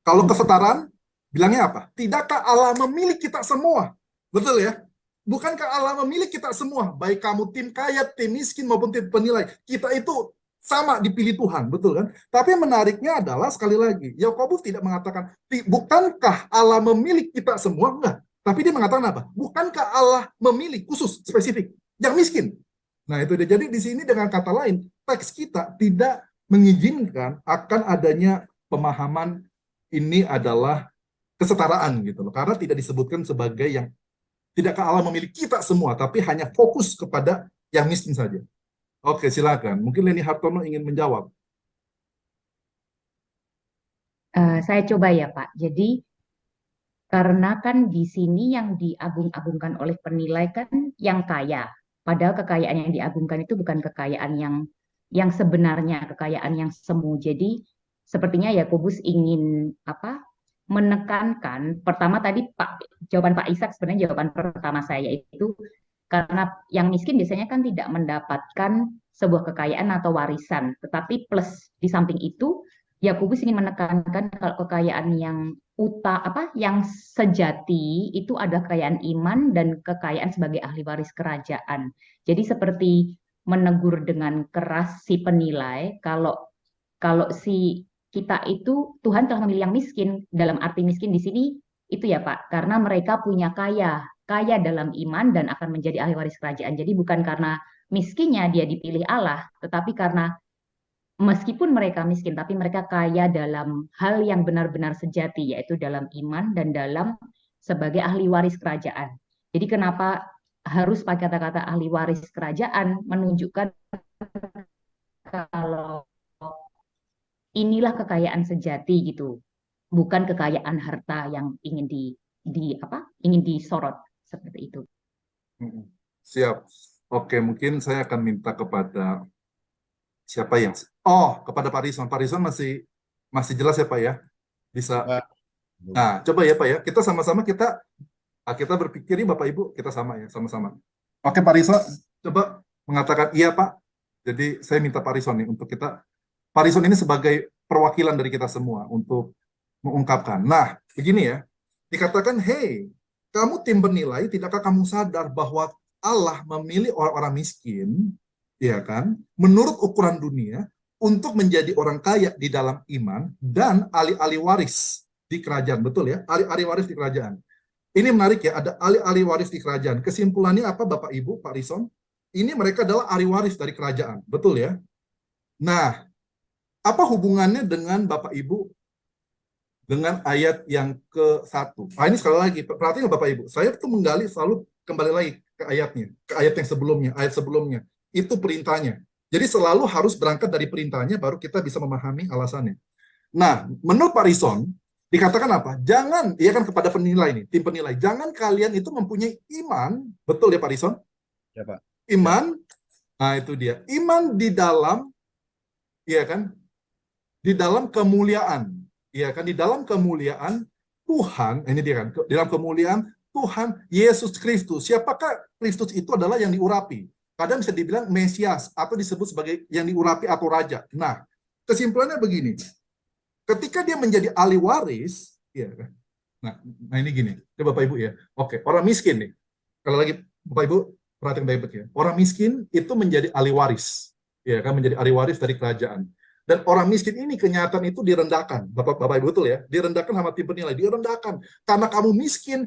Kalau kesetaraan bilangnya apa? Tidakkah Allah memilih kita semua? Betul ya? Bukankah Allah memilih kita semua? Baik kamu tim kaya, tim miskin maupun tim penilai. Kita itu sama dipilih Tuhan, betul kan? Tapi menariknya adalah sekali lagi, Yakobus tidak mengatakan bukankah Allah memilih kita semua? Enggak. Tapi dia mengatakan apa? Bukankah Allah memilih khusus spesifik yang miskin? Nah, itu dia. Jadi di sini dengan kata lain, teks kita tidak mengizinkan akan adanya pemahaman ini adalah kesetaraan gitu loh. Karena tidak disebutkan sebagai yang tidakkah Allah memilih kita semua, tapi hanya fokus kepada yang miskin saja. Oke, silakan. Mungkin Leni Hartono ingin menjawab. Saya coba ya Pak. Jadi karena kan di sini yang diagung-agungkan oleh penilai kan yang kaya. Padahal kekayaan yang diagungkan itu bukan kekayaan yang sebenarnya, kekayaan yang semu. Jadi sepertinya Yakobus ingin menekankan pertama tadi jawaban Pak Ishak sebenarnya jawaban pertama saya itu karena yang miskin biasanya kan tidak mendapatkan sebuah kekayaan atau warisan, tetapi plus di samping itu Yakobus ingin menekankan kalau kekayaan yang sejati itu ada kekayaan iman dan kekayaan sebagai ahli waris kerajaan. Jadi seperti menegur dengan keras si penilai kalau si kita itu Tuhan telah memilih yang miskin, dalam arti miskin di sini itu ya Pak, karena mereka punya kaya dalam iman dan akan menjadi ahli waris kerajaan. Jadi bukan karena miskinnya dia dipilih Allah, tetapi karena meskipun mereka miskin, tapi mereka kaya dalam hal yang benar-benar sejati, yaitu dalam iman dan dalam sebagai ahli waris kerajaan. Jadi kenapa harus pakai kata-kata ahli waris kerajaan, menunjukkan kalau inilah kekayaan sejati gitu, bukan kekayaan harta yang ingin ingin disorot seperti itu. Siap. Oke, mungkin saya akan minta kepada siapa yang kepada Pak Rison. Pak Rison masih jelas ya Pak ya? Bisa. Nah, coba ya Pak ya. Kita sama-sama kita berpikir ini Bapak Ibu kita sama ya, sama-sama. Oke Pak Rison, coba mengatakan iya Pak. Jadi saya minta Pak Rison nih untuk kita. Pak Rison ini sebagai perwakilan dari kita semua untuk mengungkapkan. Nah, begini ya. Dikatakan, hey, kamu tim penilai, tidakkah kamu sadar bahwa Allah memilih orang-orang miskin, ya kan, menurut ukuran dunia, untuk menjadi orang kaya di dalam iman dan ahli-ahli waris di kerajaan. Betul ya? Ahli-ahli waris di kerajaan. Ini menarik ya, ada ahli-ahli waris di kerajaan. Kesimpulannya apa Bapak Ibu, Pak Rison? Ini mereka adalah ahli waris dari kerajaan. Betul ya? Nah, apa hubungannya dengan Bapak Ibu dengan ayat yang ke-1? Nah, ini sekali lagi, perhatikan Bapak Ibu, saya tuh menggali selalu kembali lagi ke ayatnya, ke ayat yang sebelumnya, ayat sebelumnya. Itu perintahnya. Jadi selalu harus berangkat dari perintahnya, baru kita bisa memahami alasannya. Nah, menurut Pak Rison, dikatakan apa? Jangan, ya kan kepada penilai nih, tim penilai, jangan kalian itu mempunyai iman, betul ya Pak Rison? Ya Pak. Iman, nah itu dia, iman di dalam, ya kan? Di dalam kemuliaan, ya kan, di dalam kemuliaan Tuhan, ini dia kan, di dalam kemuliaan Tuhan Yesus Kristus. Siapakah Kristus itu adalah yang diurapi? Kadang bisa dibilang Mesias atau disebut sebagai yang diurapi atau raja. Nah, kesimpulannya begini. Ketika dia menjadi ahli waris, ya kan. Nah ini gini, coba Bapak Ibu ya. Oke, orang miskin nih. Kalau lagi Bapak Ibu perhatikan baik-baik ya. Orang miskin itu menjadi ahli waris. Ya kan, menjadi ahli waris dari kerajaan. Dan orang miskin ini kenyataan itu direndahkan. Bapak Ibu betul ya, direndahkan sama tim penilai, direndahkan. Karena kamu miskin,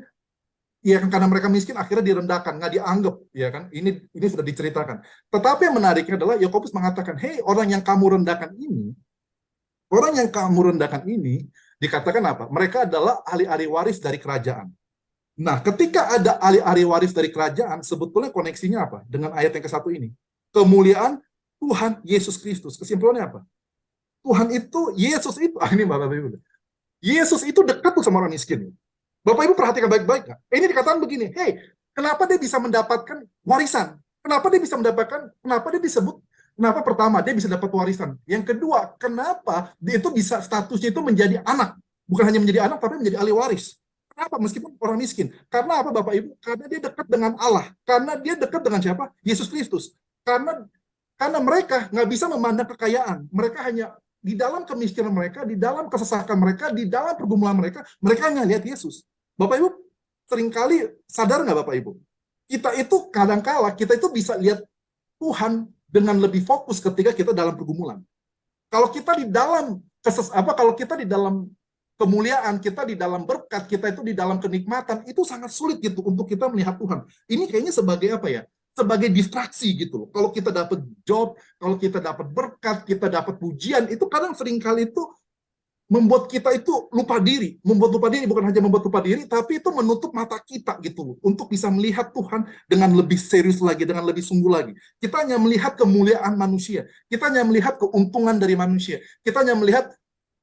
ya kan, karena mereka miskin akhirnya direndahkan, nggak dianggap, ya kan. Ini sudah diceritakan. Tetapi yang menariknya adalah Yakobus mengatakan, hey, orang yang kamu rendahkan ini dikatakan apa? Mereka adalah ahli-ahli waris dari kerajaan. Nah, ketika ada ahli waris dari kerajaan, sebetulnya koneksinya apa? Dengan ayat yang ke-1 ini. Kemuliaan Tuhan Yesus Kristus. Kesimpulannya apa? Tuhan itu, Yesus itu, ini Bapak Ibu. Yesus itu dekat tuh sama orang miskin. Bapak Ibu perhatikan baik-baik. Ini dikatakan begini, hey, kenapa dia bisa mendapatkan warisan? Kenapa dia bisa mendapatkan, kenapa dia disebut, kenapa pertama dia bisa dapat warisan? Yang kedua, kenapa dia itu bisa statusnya itu menjadi anak? Bukan hanya menjadi anak, tapi menjadi ahli waris. Kenapa? Meskipun orang miskin. Karena apa Bapak Ibu? Karena dia dekat dengan Allah. Karena dia dekat dengan siapa? Yesus Kristus. Karena mereka nggak bisa memandang kekayaan. Mereka hanya di dalam kemiskinan mereka, di dalam kesesakan mereka, di dalam pergumulan mereka hanya lihat Yesus. Bapak Ibu seringkali sadar nggak Bapak Ibu? Kita itu kadang-kala kita itu bisa lihat Tuhan dengan lebih fokus ketika kita dalam pergumulan. Kalau kita di dalam kalau kita di dalam kemuliaan, kita di dalam berkat, kita itu di dalam kenikmatan, itu sangat sulit gitu untuk kita melihat Tuhan. Ini kayaknya sebagai apa ya? Sebagai distraksi gitu loh. Kalau kita dapat job, kalau kita dapat berkat, kita dapat pujian, itu kadang seringkali itu membuat kita itu lupa diri. Membuat lupa diri, bukan hanya membuat lupa diri, tapi itu menutup mata kita gitu loh, untuk bisa melihat Tuhan dengan lebih serius lagi, dengan lebih sungguh lagi. Kita hanya melihat kemuliaan manusia, kita hanya melihat keuntungan dari manusia, kita hanya melihat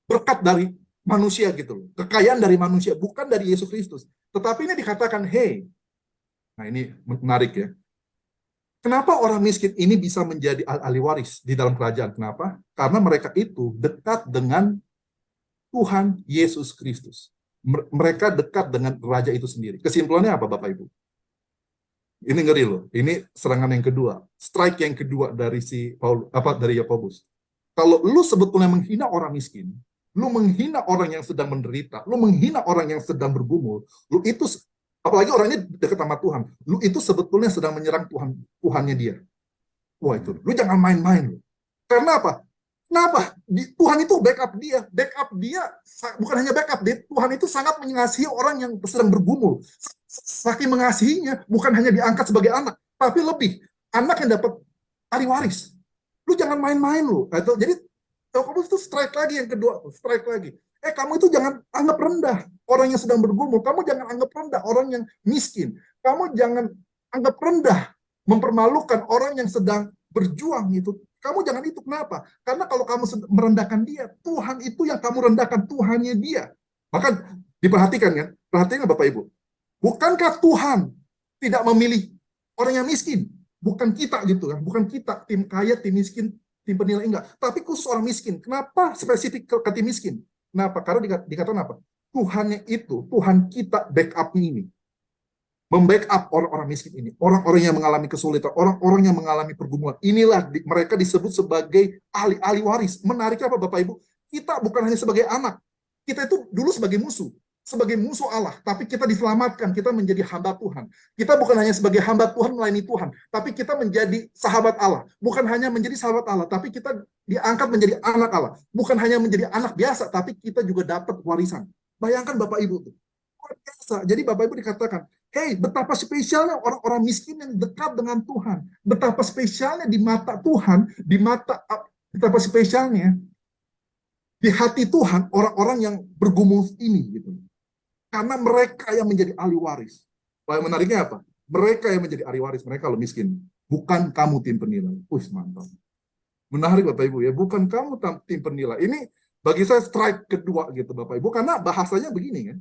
berkat dari manusia gitu loh, kekayaan dari manusia, bukan dari Yesus Kristus. Tetapi ini dikatakan, hey, nah ini menarik ya. Kenapa orang miskin ini bisa menjadi ahli waris di dalam kerajaan? Kenapa? Karena mereka itu dekat dengan Tuhan Yesus Kristus. Mereka dekat dengan raja itu sendiri. Kesimpulannya apa Bapak Ibu? Ini ngeri loh. Ini serangan yang kedua, strike yang kedua dari dari Yakobus. Kalau lu sebetulnya menghina orang miskin, lu menghina orang yang sedang menderita, lu menghina orang yang sedang bergumul, lu itu, apalagi orangnya dekat sama Tuhan, lu itu sebetulnya sedang menyerang Tuhannya dia. Wah itu, lu jangan main-main. Karena apa? Kenapa? Tuhan itu backup dia bukan hanya backup, Tuhan itu sangat mengasihi orang yang sedang bergumul. Saking mengasihinya, bukan hanya diangkat sebagai anak, tapi lebih, anak yang dapat ahli waris. Lu jangan main-main lu. Jadi Yakobus itu strike lagi yang kedua, strike lagi. Kamu itu jangan anggap rendah orang yang sedang bergumul. Kamu jangan anggap rendah orang yang miskin. Kamu jangan anggap rendah, mempermalukan orang yang sedang berjuang itu. Kamu jangan itu. Kenapa? Karena kalau kamu merendahkan dia, Tuhan itu yang kamu rendahkan, Tuhannya dia. Maka diperhatikan kan? Perhatikan Bapak Ibu. Bukankah Tuhan tidak memilih orang yang miskin? Bukan kita gitu kan? Bukan kita, tim kaya, tim miskin, tim penilai, enggak. Tapi khusus orang miskin. Kenapa spesifik ke tim miskin? Kenapa? Karena dikatakan apa? Tuhannya itu, Tuhan kita backup-nya ini. Membackup orang-orang miskin ini, orang-orang yang mengalami kesulitan, orang-orang yang mengalami pergumulan. Inilah mereka disebut sebagai ahli waris. Menariknya apa Bapak Ibu? Kita bukan hanya sebagai anak, kita itu dulu sebagai musuh Allah, tapi kita diselamatkan, kita menjadi hamba Tuhan. Kita bukan hanya sebagai hamba Tuhan melayani Tuhan, tapi kita menjadi sahabat Allah. Bukan hanya menjadi sahabat Allah, tapi kita diangkat menjadi anak Allah. Bukan hanya menjadi anak biasa, tapi kita juga dapat warisan. Bayangkan Bapak Ibu tuh. Luar biasa. Jadi Bapak Ibu dikatakan, hey, betapa spesialnya orang-orang miskin yang dekat dengan Tuhan. Betapa spesialnya di mata Tuhan, betapa spesialnya di hati Tuhan orang-orang yang bergumul ini gitu. Karena mereka yang menjadi ahli waris. Paling menariknya apa? Mereka yang menjadi ahli waris, mereka lo miskin. Bukan kamu tim penilai. Mantap. Menarik Bapak Ibu ya, bukan kamu tim penilai. Ini bagi saya strike kedua gitu Bapak Ibu, karena bahasanya begini kan.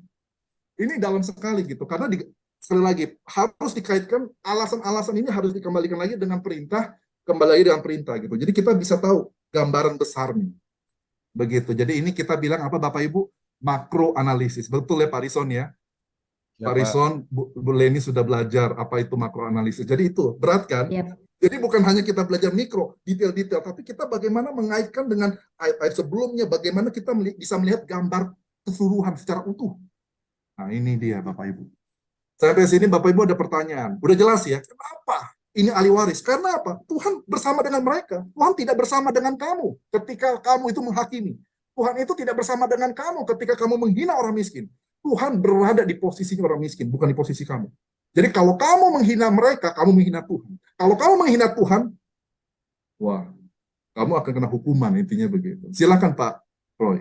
Ini dalam sekali gitu, karena sekali lagi harus dikaitkan, alasan-alasan ini harus dikembalikan lagi dengan perintah, kembali lagi dengan perintah gitu. Jadi kita bisa tahu gambaran besarnya. Begitu. Jadi ini kita bilang apa Bapak Ibu? Makro analisis. Betul ya Pak Rison ya? Pak Rison, Bu Leni sudah belajar apa itu makro analisis. Jadi itu berat kan? Yep. Jadi bukan hanya kita belajar mikro, detail-detail, tapi kita bagaimana mengaitkan dengan ayat-ayat sebelumnya, bagaimana kita bisa melihat gambar keseluruhan secara utuh. Nah ini dia Bapak Ibu. Sampai sini Bapak Ibu ada pertanyaan. Udah jelas ya, kenapa ini ahli waris? Karena apa? Tuhan bersama dengan mereka. Tuhan tidak bersama dengan kamu ketika kamu itu menghakimi. Tuhan itu tidak bersama dengan kamu ketika kamu menghina orang miskin. Tuhan berada di posisi orang miskin, bukan di posisi kamu. Jadi kalau kamu menghina mereka, kamu menghina Tuhan. Kalau kamu menghina Tuhan, wah, kamu akan kena hukuman, intinya begitu. Silakan Pak Roy.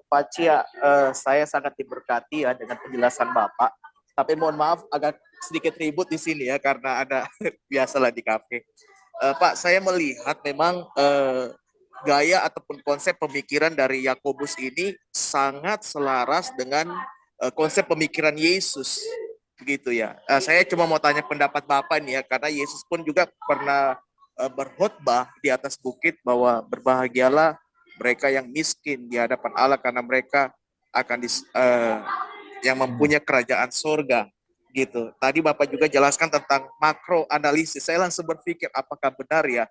Pak Cia, saya sangat diberkati ya dengan penjelasan Bapak. Tapi mohon maaf agak sedikit ribut di sini ya karena ada biasalah di kafe. Pak, saya melihat memang gaya ataupun konsep pemikiran dari Yakobus ini sangat selaras dengan konsep pemikiran Yesus, begitu ya. Saya cuma mau tanya pendapat Bapak nih ya, karena Yesus pun juga pernah berkhotbah di atas bukit bahwa berbahagialah mereka yang miskin di hadapan Allah karena mereka akan yang mempunyai kerajaan surga, gitu. Tadi Bapak juga jelaskan tentang makro analisis. Saya langsung berpikir apakah benar ya?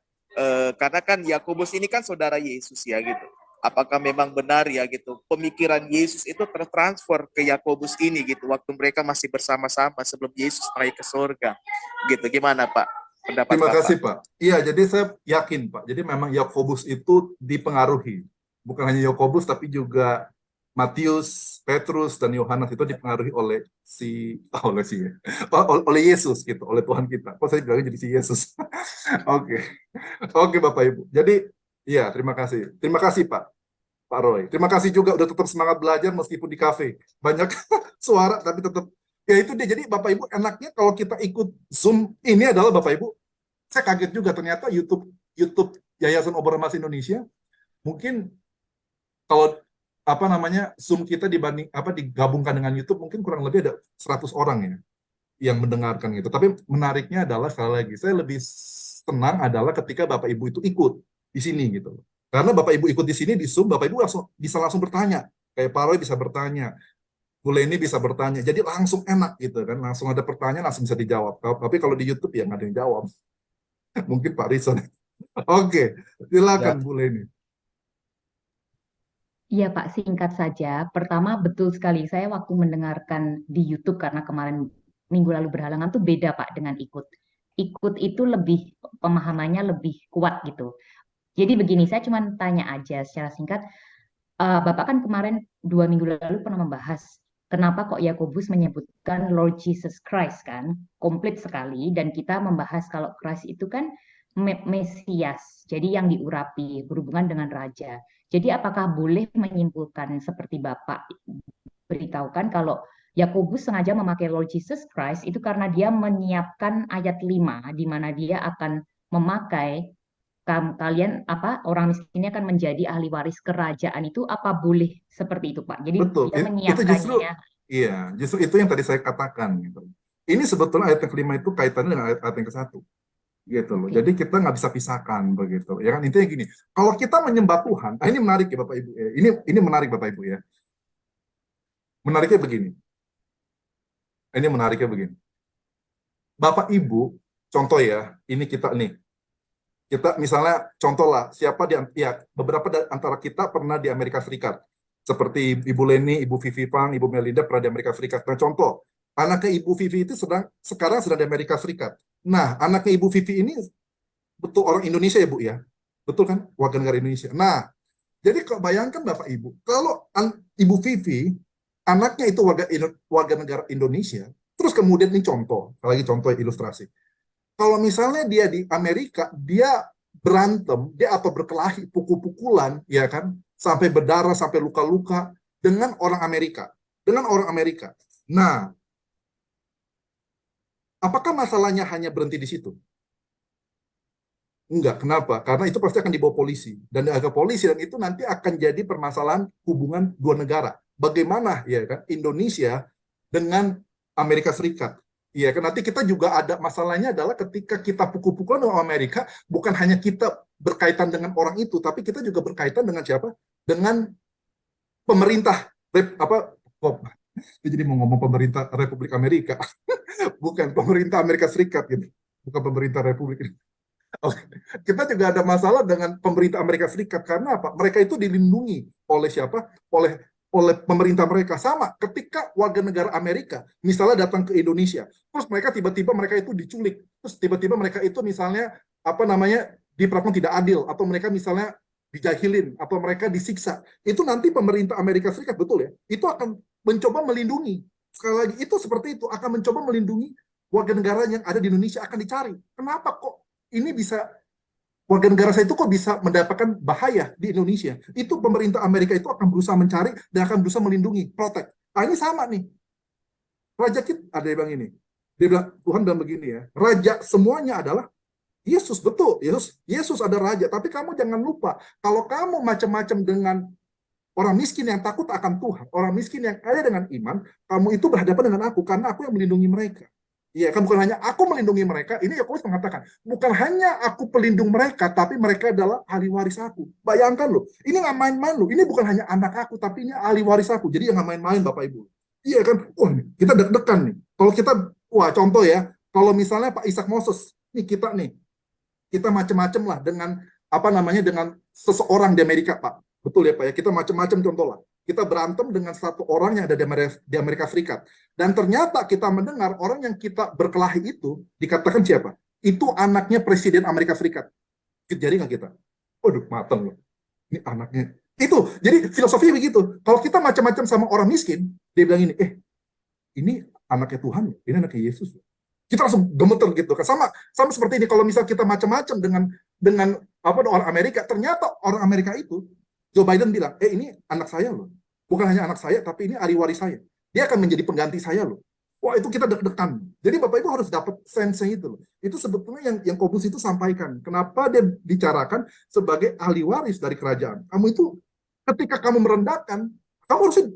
Karena kan Yakobus ini kan saudara Yesus ya gitu. Apakah memang benar ya gitu? Pemikiran Yesus itu tertransfer ke Yakobus ini gitu waktu mereka masih bersama-sama sebelum Yesus naik ke surga. Gitu. Gimana Pak? Pendapat Terima Bapak? kasih Pak. Iya, jadi saya yakin Pak. Jadi memang Yakobus itu dipengaruhi. Bukan hanya Yakobus tapi juga Matius, Petrus, dan Yohanes itu dipengaruhi oleh oleh Yesus gitu, oleh Tuhan kita. Kok saya bilangnya jadi si Yesus? Oke. Oke Bapak Ibu. Jadi iya, terima kasih. Terima kasih Pak Roy. Terima kasih juga udah tetap semangat belajar meskipun di kafe. Banyak suara tapi tetap ya itu dia. Jadi Bapak Ibu enaknya kalau kita ikut Zoom ini adalah Bapak Ibu, saya kaget juga ternyata YouTube Yayasan Obor Emas Indonesia mungkin kalau Zoom kita digabungkan dengan YouTube mungkin kurang lebih ada 100 orang ya yang mendengarkan gitu. Tapi menariknya adalah sekali lagi saya lebih senang adalah ketika Bapak Ibu itu ikut di sini gitu. Karena Bapak Ibu ikut di sini di Zoom, Bapak Ibu bisa langsung bertanya. Kayak Pak Roy bisa bertanya, Bu Leni bisa bertanya. Jadi langsung enak gitu kan, langsung ada pertanyaan langsung bisa dijawab. Tapi kalau di YouTube ya nggak ada yang jawab. Mungkin Pak Rison. Oke, silakan Bu Leni. Iya Pak, singkat saja. Pertama betul sekali, saya waktu mendengarkan di YouTube karena kemarin minggu lalu berhalangan tuh beda Pak dengan ikut. Ikut itu lebih, pemahamannya lebih kuat gitu. Jadi begini, saya cuma tanya aja secara singkat, Bapak kan kemarin 2 minggu lalu pernah membahas kenapa kok Yakobus menyebutkan Lord Jesus Christ kan, komplit sekali, dan kita membahas kalau Christ itu kan Mesias, jadi yang diurapi, berhubungan dengan raja. Jadi apakah boleh menyimpulkan seperti Bapak beritahukan kalau Yakobus sengaja memakai Lord Jesus Christ itu karena dia menyiapkan ayat 5 di mana dia akan memakai kalian orang miskin akan menjadi ahli waris kerajaan itu, apa boleh seperti itu Pak? Jadi Betul, dia itu justru itu yang tadi saya katakan gitu. Ini sebetulnya ayat yang kelima itu kaitannya dengan ayat yang ke-1 gitu loh. Jadi kita nggak bisa pisahkan begitu ya kan. Intinya gini, kalau kita menyembah Tuhan, ini menarik ya Bapak Ibu ya. Ini menarik Bapak Ibu ya. Menariknya begini. Ini menariknya begini. Bapak Ibu, contoh ya, ini kita misalnya contoh lah, beberapa antara kita pernah di Amerika Serikat. Seperti Ibu Leni, Ibu Vivi Pang, Ibu Melinda pernah di Amerika Serikat. Nah contoh, anaknya Ibu Vivi itu sekarang sedang di Amerika Serikat. Nah, anaknya Ibu Vivi ini betul orang Indonesia ya Bu ya? Betul kan? Warga negara Indonesia. Nah, jadi kalau bayangkan Bapak Ibu, kalau Ibu Vivi, anaknya itu warga negara Indonesia, terus kemudian ini contoh ilustrasi. Kalau misalnya dia di Amerika, dia berantem, dia atau berkelahi, pukul-pukulan, ya kan, sampai berdarah, sampai luka-luka dengan orang Amerika. Nah, apakah masalahnya hanya berhenti di situ? Enggak, kenapa? Karena itu pasti akan dibawa polisi. Dan itu nanti akan jadi permasalahan hubungan dua negara. Bagaimana ya kan Indonesia dengan Amerika Serikat? Iya kan nanti kita juga ada masalahnya adalah ketika kita pukul-pukulan dengan Amerika, bukan hanya kita berkaitan dengan orang itu, tapi kita juga berkaitan dengan siapa? Dengan pemerintah jadi mau ngomong pemerintah Republik Amerika, bukan pemerintah Amerika Serikat gitu, bukan pemerintah Republik. Kita juga ada masalah dengan pemerintah Amerika Serikat karena apa? Mereka itu dilindungi oleh siapa? Oleh pemerintah mereka. Sama ketika warga negara Amerika misalnya datang ke Indonesia, terus tiba-tiba mereka itu diculik, terus tiba-tiba mereka itu misalnya diperlakukan tidak adil, atau mereka misalnya dijahilin, atau mereka disiksa. Itu nanti pemerintah Amerika Serikat, betul ya, itu akan mencoba melindungi. Sekali lagi, itu seperti itu, akan mencoba melindungi warga negara yang ada di Indonesia, akan dicari. Kenapa kok ini bisa warga negara saya itu kok bisa mendapatkan bahaya di Indonesia? Itu pemerintah Amerika itu akan berusaha mencari dan akan berusaha melindungi, protect. Nah ini sama nih. Raja kita, ada yang bilang ini. Dia bilang, Tuhan bilang begini ya, raja semuanya adalah Yesus, betul. Yesus ada raja, tapi kamu jangan lupa, kalau kamu macam-macam dengan orang miskin yang takut akan Tuhan, orang miskin yang kaya dengan iman, kamu itu berhadapan dengan aku, karena aku yang melindungi mereka. Iya kan, bukan hanya aku melindungi mereka, ini Yakobus mengatakan, bukan hanya aku pelindung mereka, tapi mereka adalah ahli waris aku. Bayangkan loh, ini nggak main-main loh, ini bukan hanya anak aku, tapi ini ahli waris aku, jadi yang nggak main-main Bapak Ibu. Iya kan, wah kita deg-degan nih, kalau kita, wah contoh ya, kalau misalnya Pak Ishak Moses, nih kita macam-macam lah dengan, apa namanya, dengan seseorang di Amerika Pak, betul ya Pak ya, kita macam-macam contoh lah. Kita berantem dengan satu orang yang ada di Amerika Serikat. Dan ternyata kita mendengar orang yang kita berkelahi itu, dikatakan siapa? Itu anaknya Presiden Amerika Serikat. Jadi nggak kita? Waduh, mateng loh. Ini anaknya. Itu, jadi filosofinya begitu. Kalau kita macam-macam sama orang miskin, dia bilang ini, ini anaknya Tuhan, ini anaknya Yesus. Kita langsung gemeter gitu kan. Sama seperti ini, kalau misal kita macam-macam dengan orang Amerika, ternyata orang Amerika itu, Joe Biden bilang, ini anak saya loh. Bukan hanya anak saya, tapi ini ahli waris saya. Dia akan menjadi pengganti saya loh. Wah, itu kita deg-degan. Jadi Bapak Ibu harus dapat sense-nya itu loh. Itu sebetulnya yang Yakobus itu sampaikan. Kenapa dia bicarakan sebagai ahli waris dari kerajaan. Kamu itu, ketika kamu merendahkan, kamu harusnya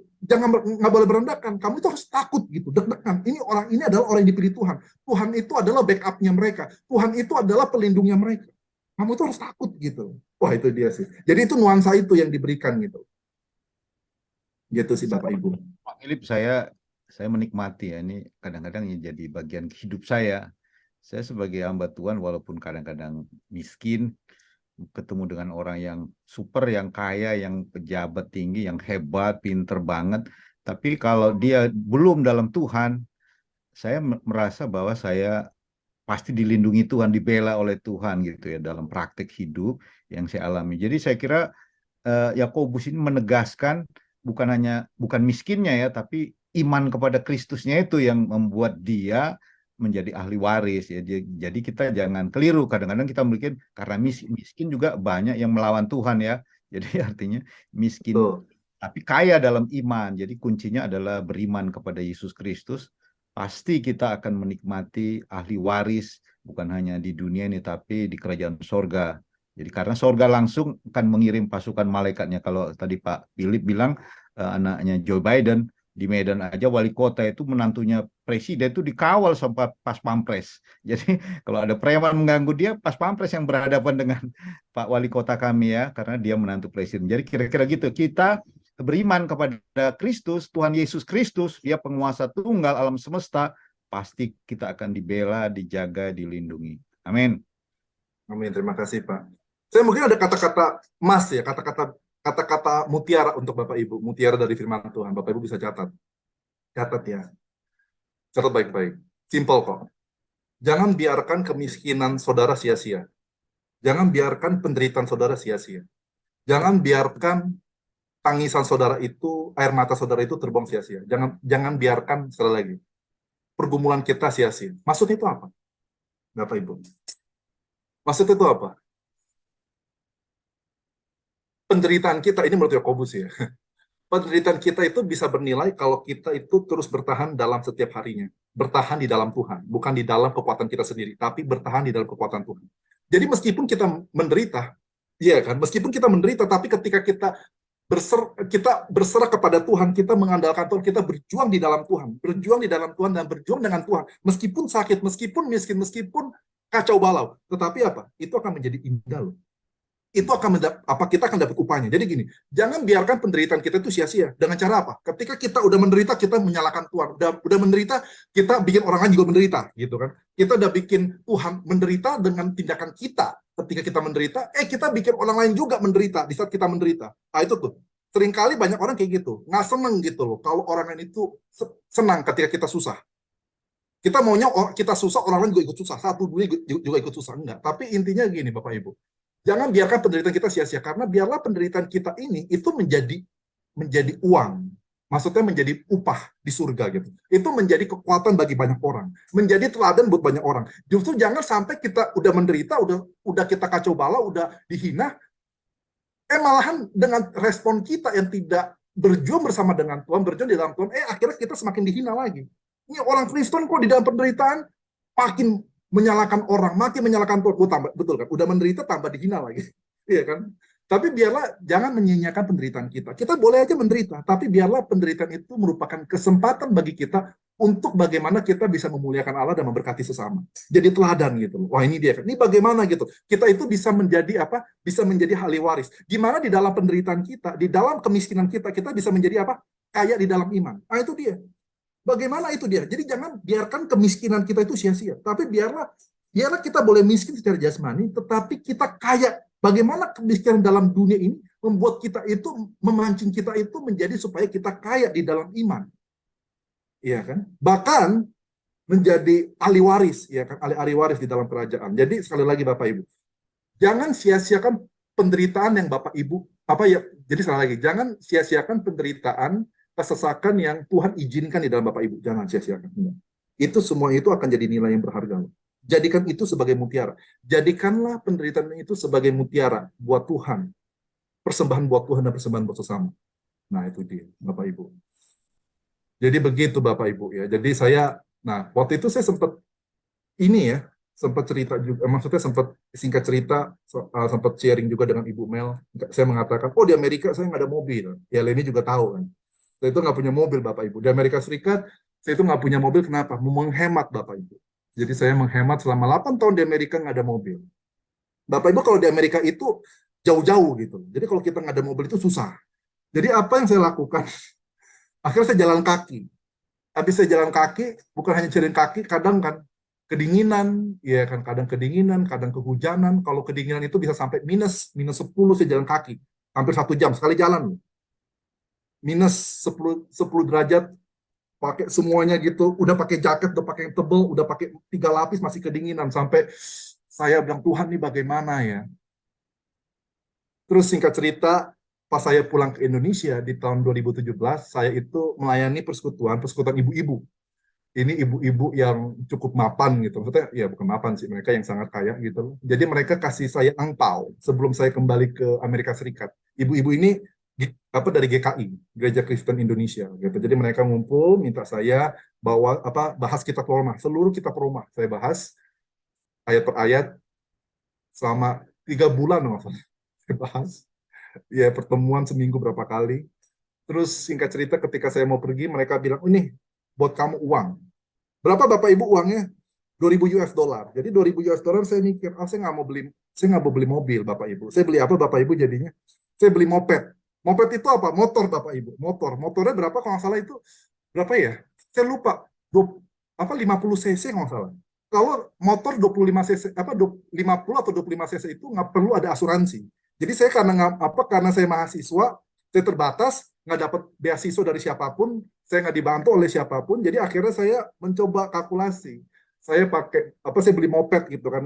nggak boleh merendahkan. Kamu itu harus takut gitu, deg-degan. Ini adalah orang yang dipilih Tuhan. Tuhan itu adalah backup-nya mereka. Tuhan itu adalah pelindungnya mereka. Kamu itu harus takut gitu. Wah, itu dia sih. Jadi itu nuansa itu yang diberikan gitu. Gitu sih Bapak Ibu. Pak Philip, saya menikmati ya, ini kadang-kadang jadi bagian hidup saya. Saya sebagai hamba Tuhan, walaupun kadang-kadang miskin, ketemu dengan orang yang super, yang kaya, yang pejabat tinggi, yang hebat, pinter banget. Tapi kalau dia belum dalam Tuhan, saya merasa bahwa saya pasti dilindungi Tuhan, dibela oleh Tuhan gitu ya, dalam praktek hidup yang saya alami. Jadi saya kira Yakobus ini menegaskan bukan miskinnya ya, tapi iman kepada Kristusnya itu yang membuat dia menjadi ahli waris ya. Jadi kita jangan keliru, kadang-kadang kita mungkin karena miskin juga banyak yang melawan Tuhan ya. Jadi artinya miskin tapi kaya dalam iman. Jadi kuncinya adalah beriman kepada Yesus Kristus. Pasti kita akan menikmati ahli waris bukan hanya di dunia ini tapi di kerajaan sorga. Jadi karena sorga langsung akan mengirim pasukan malaikatnya. Kalau tadi Pak Philip bilang anaknya Joe Biden di Medan aja, wali kota itu menantunya presiden itu dikawal sampai pas pampres. Jadi kalau ada preman mengganggu dia, pas pampres yang berhadapan dengan Pak wali kota kami ya, karena dia menantu presiden. Jadi kira-kira gitu, kita beriman kepada Kristus, Tuhan Yesus Kristus, dia penguasa tunggal alam semesta, pasti kita akan dibela, dijaga, dilindungi. Amin. Amin, terima kasih Pak. Saya mungkin ada kata-kata emas ya, kata-kata mutiara untuk Bapak Ibu, mutiara dari firman Tuhan. Bapak Ibu bisa catat. Catat ya. Catat baik-baik. Simple kok. Jangan biarkan kemiskinan saudara sia-sia. Jangan biarkan penderitaan saudara sia-sia. Jangan biarkan tangisan saudara itu, air mata saudara itu terbuang sia-sia. Jangan biarkan, sekali lagi, pergumulan kita sia-sia. Maksudnya itu apa? Bapak Ibu. Maksudnya itu apa? Penderitaan kita, ini menurut Yakobus ya. Penderitaan kita itu bisa bernilai kalau kita itu terus bertahan dalam setiap harinya. Bertahan di dalam Tuhan. Bukan di dalam kekuatan kita sendiri, tapi bertahan di dalam kekuatan Tuhan. Jadi meskipun kita menderita, iya kan, meskipun kita menderita, tapi ketika kita berserah kepada Tuhan, kita mengandalkan Tuhan, kita berjuang di dalam Tuhan, dan berjuang dengan Tuhan, meskipun sakit, meskipun miskin, meskipun kacau balau, tetapi apa? Itu akan menjadi indah loh. Itu kita akan dapat upahnya. Jadi gini, jangan biarkan penderitaan kita itu sia-sia. Dengan cara apa? Ketika kita udah menderita, kita menyalahkan Tuhan. Udah menderita, kita bikin orang lain juga menderita, gitu kan? Kita udah bikin Tuhan menderita dengan tindakan kita. Ketika kita menderita, kita bikin orang lain juga menderita di saat kita menderita. Nah itu tuh. Seringkali banyak orang kayak gitu, nggak seneng gitu loh. Kalau orang lain itu senang ketika kita susah. Kita maunya kita susah, orang lain juga ikut susah. Satu dunia juga ikut susah. Enggak. Tapi intinya gini Bapak Ibu. Jangan biarkan penderitaan kita sia-sia, karena biarlah penderitaan kita ini itu menjadi uang. Maksudnya menjadi upah di surga gitu. Itu menjadi kekuatan bagi banyak orang, menjadi teladan buat banyak orang. Justru jangan sampai kita udah menderita, udah kita kacau balau, udah dihina, malahan dengan respon kita yang tidak berjuang bersama dengan Tuhan, berjuang di dalam Tuhan, akhirnya kita semakin dihina lagi. Ini orang Kristen kok di dalam penderitaan makin menyalahkan orang, makin menyalahkan Tuhan. Betul kan? Udah menderita tambah dihina lagi. Iya kan? Tapi biarlah jangan menyia-nyiakan penderitaan kita. Kita boleh aja menderita, tapi biarlah penderitaan itu merupakan kesempatan bagi kita untuk bagaimana kita bisa memuliakan Allah dan memberkati sesama. Jadi teladan gitu. Wah, ini dia kan. Ini bagaimana gitu. Kita itu bisa menjadi apa? Bisa menjadi ahli waris. Gimana di dalam penderitaan kita, di dalam kemiskinan kita bisa menjadi apa? Kaya di dalam iman. Nah, itu dia. Bagaimana itu dia? Jadi jangan biarkan kemiskinan kita itu sia-sia. Tapi biarlah kita boleh miskin secara jasmani, tetapi kita kaya. Bagaimana kemiskinan dalam dunia ini membuat kita itu, memancing kita itu menjadi supaya kita kaya di dalam iman. Iya kan? Bahkan menjadi ahli waris, ya kan? Ahli waris di dalam kerajaan. Jadi sekali lagi Bapak Ibu, jangan sia-siakan penderitaan yang Bapak Ibu, jadi sekali lagi, jangan sia-siakan penderitaan, kesesakan yang Tuhan izinkan di dalam Bapak Ibu. Jangan sia-siakan. Itu semua itu akan jadi nilai yang berharga. Jadikan itu sebagai mutiara. Jadikanlah penderitaan itu sebagai mutiara buat Tuhan. Persembahan buat Tuhan dan persembahan buat sesama. Nah, itu dia, Bapak Ibu. Jadi begitu Bapak Ibu ya. Jadi waktu itu saya sempat cerita juga, maksudnya sempat singkat cerita, sempat sharing juga dengan Ibu Mel. Saya mengatakan, di Amerika saya nggak ada mobil. Ya, Leni juga tahu kan. Saya itu nggak punya mobil Bapak Ibu. Di Amerika Serikat, saya itu nggak punya mobil. Kenapa? Mau menghemat Bapak Ibu. Jadi saya menghemat selama 8 tahun di Amerika nggak ada mobil. Bapak Ibu kalau di Amerika itu jauh-jauh gitu. Jadi kalau kita nggak ada mobil itu susah. Jadi apa yang saya lakukan? Akhirnya saya jalan kaki. Habis saya jalan kaki, bukan hanya jalan kaki, kadang kan kedinginan, ya kan, kadang kedinginan, kadang kehujanan. Kalau kedinginan itu bisa sampai minus 10 saya jalan kaki. Hampir 1 jam sekali jalan. Minus 10 derajat, pakai semuanya gitu, udah pakai jaket, udah pakai yang tebel, udah pakai 3 lapis, masih kedinginan, sampai saya bilang, Tuhan nih bagaimana ya. Terus singkat cerita, pas saya pulang ke Indonesia di tahun 2017, saya itu melayani persekutuan ibu-ibu. Ini ibu-ibu yang cukup mapan gitu, maksudnya ya bukan mapan sih, mereka yang sangat kaya gitu. Jadi mereka kasih saya angpau sebelum saya kembali ke Amerika Serikat. Ibu-ibu ini dari GKI, Gereja Kristen Indonesia gitu. Jadi mereka ngumpul minta saya bahas kitab Roma, seluruh kitab Roma saya bahas ayat per ayat selama 3 bulan maksudnya. Saya bahas ya, pertemuan seminggu berapa kali. Terus singkat cerita ketika saya mau pergi, mereka bilang, ini buat kamu uang. Berapa Bapak Ibu uangnya? 2.000 US dollar. Jadi 2.000 US dollar saya mikir, saya nggak mau beli mobil Bapak Ibu. Saya beli apa Bapak Ibu jadinya? Saya beli moped. Moped itu apa? Motor Bapak Ibu. Motornya berapa kalau nggak salah itu? Berapa ya? Saya lupa. 50 cc kalau nggak salah. Kalau motor 25 cc, 50 atau 25 cc itu nggak perlu ada asuransi. Jadi saya karena saya mahasiswa, saya terbatas, nggak dapat beasiswa dari siapapun, saya nggak dibantu oleh siapapun, jadi akhirnya saya mencoba kalkulasi. Saya saya beli moped gitu kan,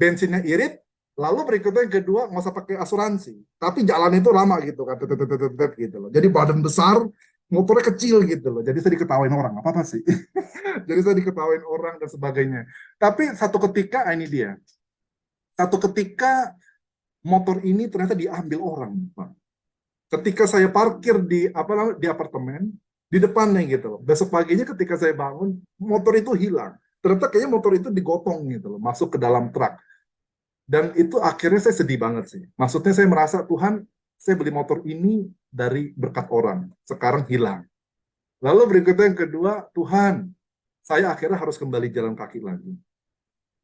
bensinnya irit, lalu berikutnya yang kedua nggak usah pakai asuransi, tapi jalan itu lama gitu kan, gitu loh. Jadi badan besar, motornya kecil gitu loh. Jadi saya diketawain orang, apa sih? Jadi saya diketawain orang dan sebagainya. Tapi satu ketika ini dia, motor ini ternyata diambil orang, Pak. Ketika saya parkir di apartemen di depannya gitu loh. Besok paginya ketika saya bangun, motor itu hilang. Ternyata kayaknya motor itu digotong gitu loh, masuk ke dalam truk. Dan itu akhirnya saya sedih banget sih. Maksudnya saya merasa, Tuhan, saya beli motor ini dari berkat orang, sekarang hilang. Lalu berikutnya yang kedua, Tuhan, saya akhirnya harus kembali jalan kaki lagi.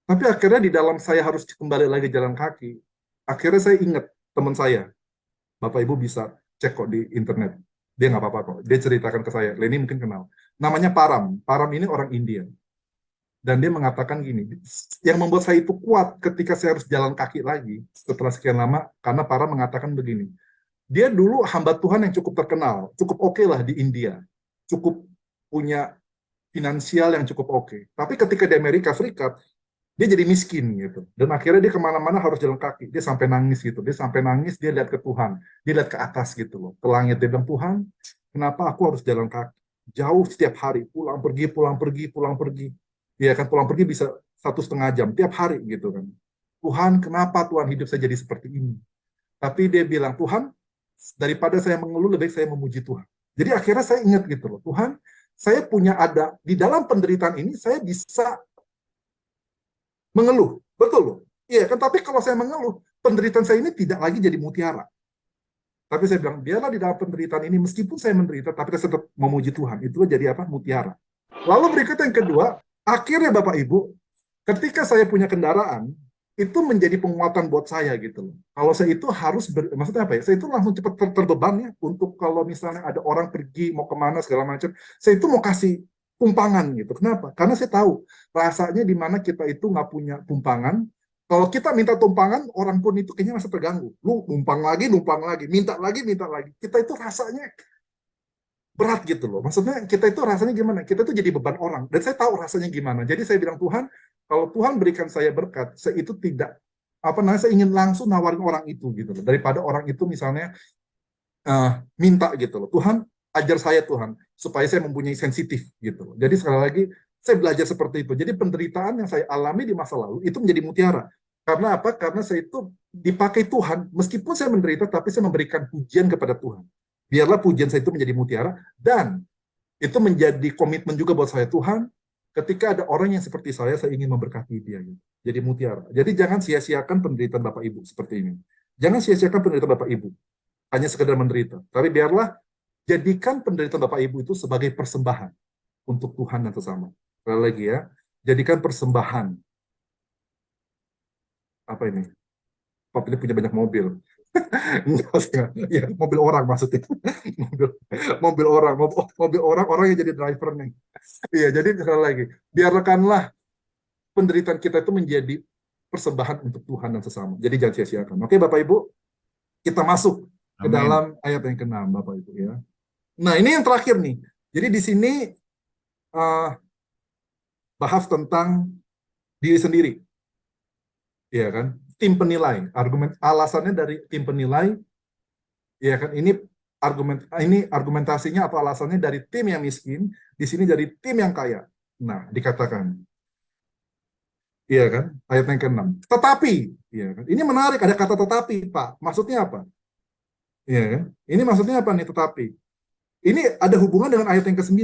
Tapi akhirnya di dalam saya harus kembali lagi jalan kaki, akhirnya saya ingat teman saya, Bapak Ibu bisa cek kok di internet, dia nggak apa-apa kok, dia ceritakan ke saya, Leni mungkin kenal, namanya Param ini orang India, dan dia mengatakan gini, yang membuat saya itu kuat ketika saya harus jalan kaki lagi, setelah sekian lama, karena Param mengatakan begini, dia dulu hamba Tuhan yang cukup terkenal, cukup oke lah di India, cukup punya finansial yang cukup oke, tapi ketika di Amerika Serikat, dia jadi miskin gitu, dan akhirnya dia kemana-mana harus jalan kaki, dia sampai nangis gitu, dia lihat ke Tuhan, dia lihat ke atas gitu loh, ke langit, dia bilang, Tuhan, kenapa aku harus jalan kaki jauh setiap hari, pulang pergi. Ya kan, pulang pergi bisa 1,5 jam tiap hari gitu kan. Tuhan, kenapa Tuhan hidup saya jadi seperti ini? Tapi dia bilang, Tuhan, daripada saya mengeluh, lebih baik saya memuji Tuhan. Jadi akhirnya saya ingat gitu loh, Tuhan, saya punya ada, di dalam penderitaan ini, saya bisa mengeluh. Betul loh. Iya kan, tapi kalau saya mengeluh, penderitaan saya ini tidak lagi jadi mutiara. Tapi saya bilang, biarlah di dalam penderitaan ini, meskipun saya menderita, tapi saya tetap memuji Tuhan. Itu jadi apa? Mutiara. Lalu berikutnya yang kedua, akhirnya Bapak Ibu, ketika saya punya kendaraan, itu menjadi penguatan buat saya gitu loh. Kalau saya itu harus, maksudnya apa ya? Saya itu langsung cepat terbeban ya, untuk kalau misalnya ada orang pergi, mau kemana, segala macam, saya itu mau kasih tumpangan gitu. Kenapa? Karena saya tahu, rasanya di mana kita itu nggak punya tumpangan. Kalau kita minta tumpangan, orang pun itu kayaknya masih terganggu. Lu numpang lagi, minta lagi. Kita itu rasanya berat gitu loh. Maksudnya kita itu rasanya gimana? Kita itu jadi beban orang. Dan saya tahu rasanya gimana. Jadi saya bilang, Tuhan, kalau Tuhan berikan saya berkat, saya itu tidak, saya ingin langsung nawarin orang itu gitu loh. Daripada orang itu misalnya minta gitu loh. Tuhan, ajar saya Tuhan, supaya saya mempunyai sensitif gitu loh. Jadi sekali lagi, saya belajar seperti itu. Jadi penderitaan yang saya alami di masa lalu, itu menjadi mutiara. Karena apa? Karena saya itu dipakai Tuhan, meskipun saya menderita, tapi saya memberikan pujian kepada Tuhan. Biarlah pujian saya itu menjadi mutiara, dan itu menjadi komitmen juga buat saya, Tuhan, ketika ada orang yang seperti saya ingin memberkati dia. Gitu. Jadi mutiara. Jadi jangan sia-siakan penderitaan Bapak Ibu seperti ini. Jangan sia-siakan penderitaan Bapak Ibu. Hanya sekedar menderita. Tapi biarlah jadikan penderitaan Bapak Ibu itu sebagai persembahan untuk Tuhan dan sesama. Sekali lagi ya, jadikan persembahan. Apa ini? Pak ini punya banyak mobil. Ya, mobil orang maksudnya. mobil orang yang jadi driver nih. Iya, jadi sekali lagi, biarkanlah penderitaan kita itu menjadi persembahan untuk Tuhan dan sesama. Jadi jangan sia-siakan. Oke, Bapak Ibu, kita masuk ke dalam ayat yang ke-6, Bapak Ibu ya. Nah, ini yang terakhir nih. Jadi di sini bahas tentang diri sendiri. Iya kan? Tim penilai, alasannya dari tim penilai, ya kan? Ini argumentasinya atau alasannya dari tim yang miskin, di sini dari tim yang kaya. Nah, dikatakan, iya kan? Ayat yang ke-6. Tetapi, iya kan? Ini menarik, ada kata tetapi, Pak. Maksudnya apa? Iya kan? Ini maksudnya apa nih tetapi? Ini ada hubungan dengan ayat yang ke-9.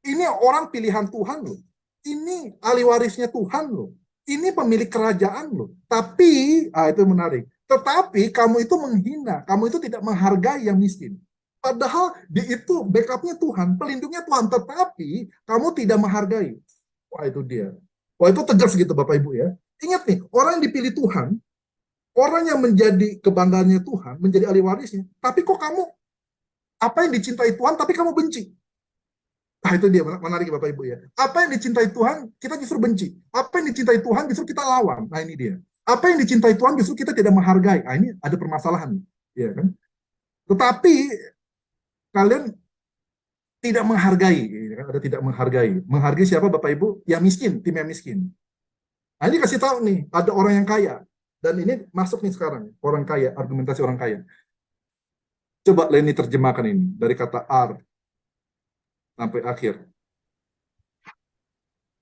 Ini orang pilihan Tuhan loh. Ini ahli warisnya Tuhan loh. Ini pemilik kerajaan loh. Tapi, itu menarik. Tetapi kamu itu menghina, kamu itu tidak menghargai yang miskin. Padahal dia itu backupnya Tuhan, pelindungnya Tuhan. Tetapi kamu tidak menghargai. Wah itu dia. Wah itu tegas gitu Bapak Ibu ya. Ingat nih, orang yang dipilih Tuhan, orang yang menjadi kebanggaannya Tuhan, menjadi ahli warisnya. Tapi kok kamu, apa yang dicintai Tuhan, tapi kamu benci. Nah itu dia, menarik Bapak Ibu ya. Apa yang dicintai Tuhan, kita justru benci. Apa yang dicintai Tuhan, justru kita lawan. Nah ini dia. Apa yang dicintai Tuhan, justru kita tidak menghargai. Nah ini ada permasalahan. Ya kan? Tetapi, kalian tidak menghargai. Ya kan? Ada tidak menghargai. Menghargai siapa Bapak Ibu? Yang miskin, tim yang miskin. Nah ini kasih tahu nih, ada orang yang kaya. Dan ini masuk nih sekarang. Orang kaya, argumentasi orang kaya. Coba Leni terjemahkan ini. Dari kata ar sampai akhir.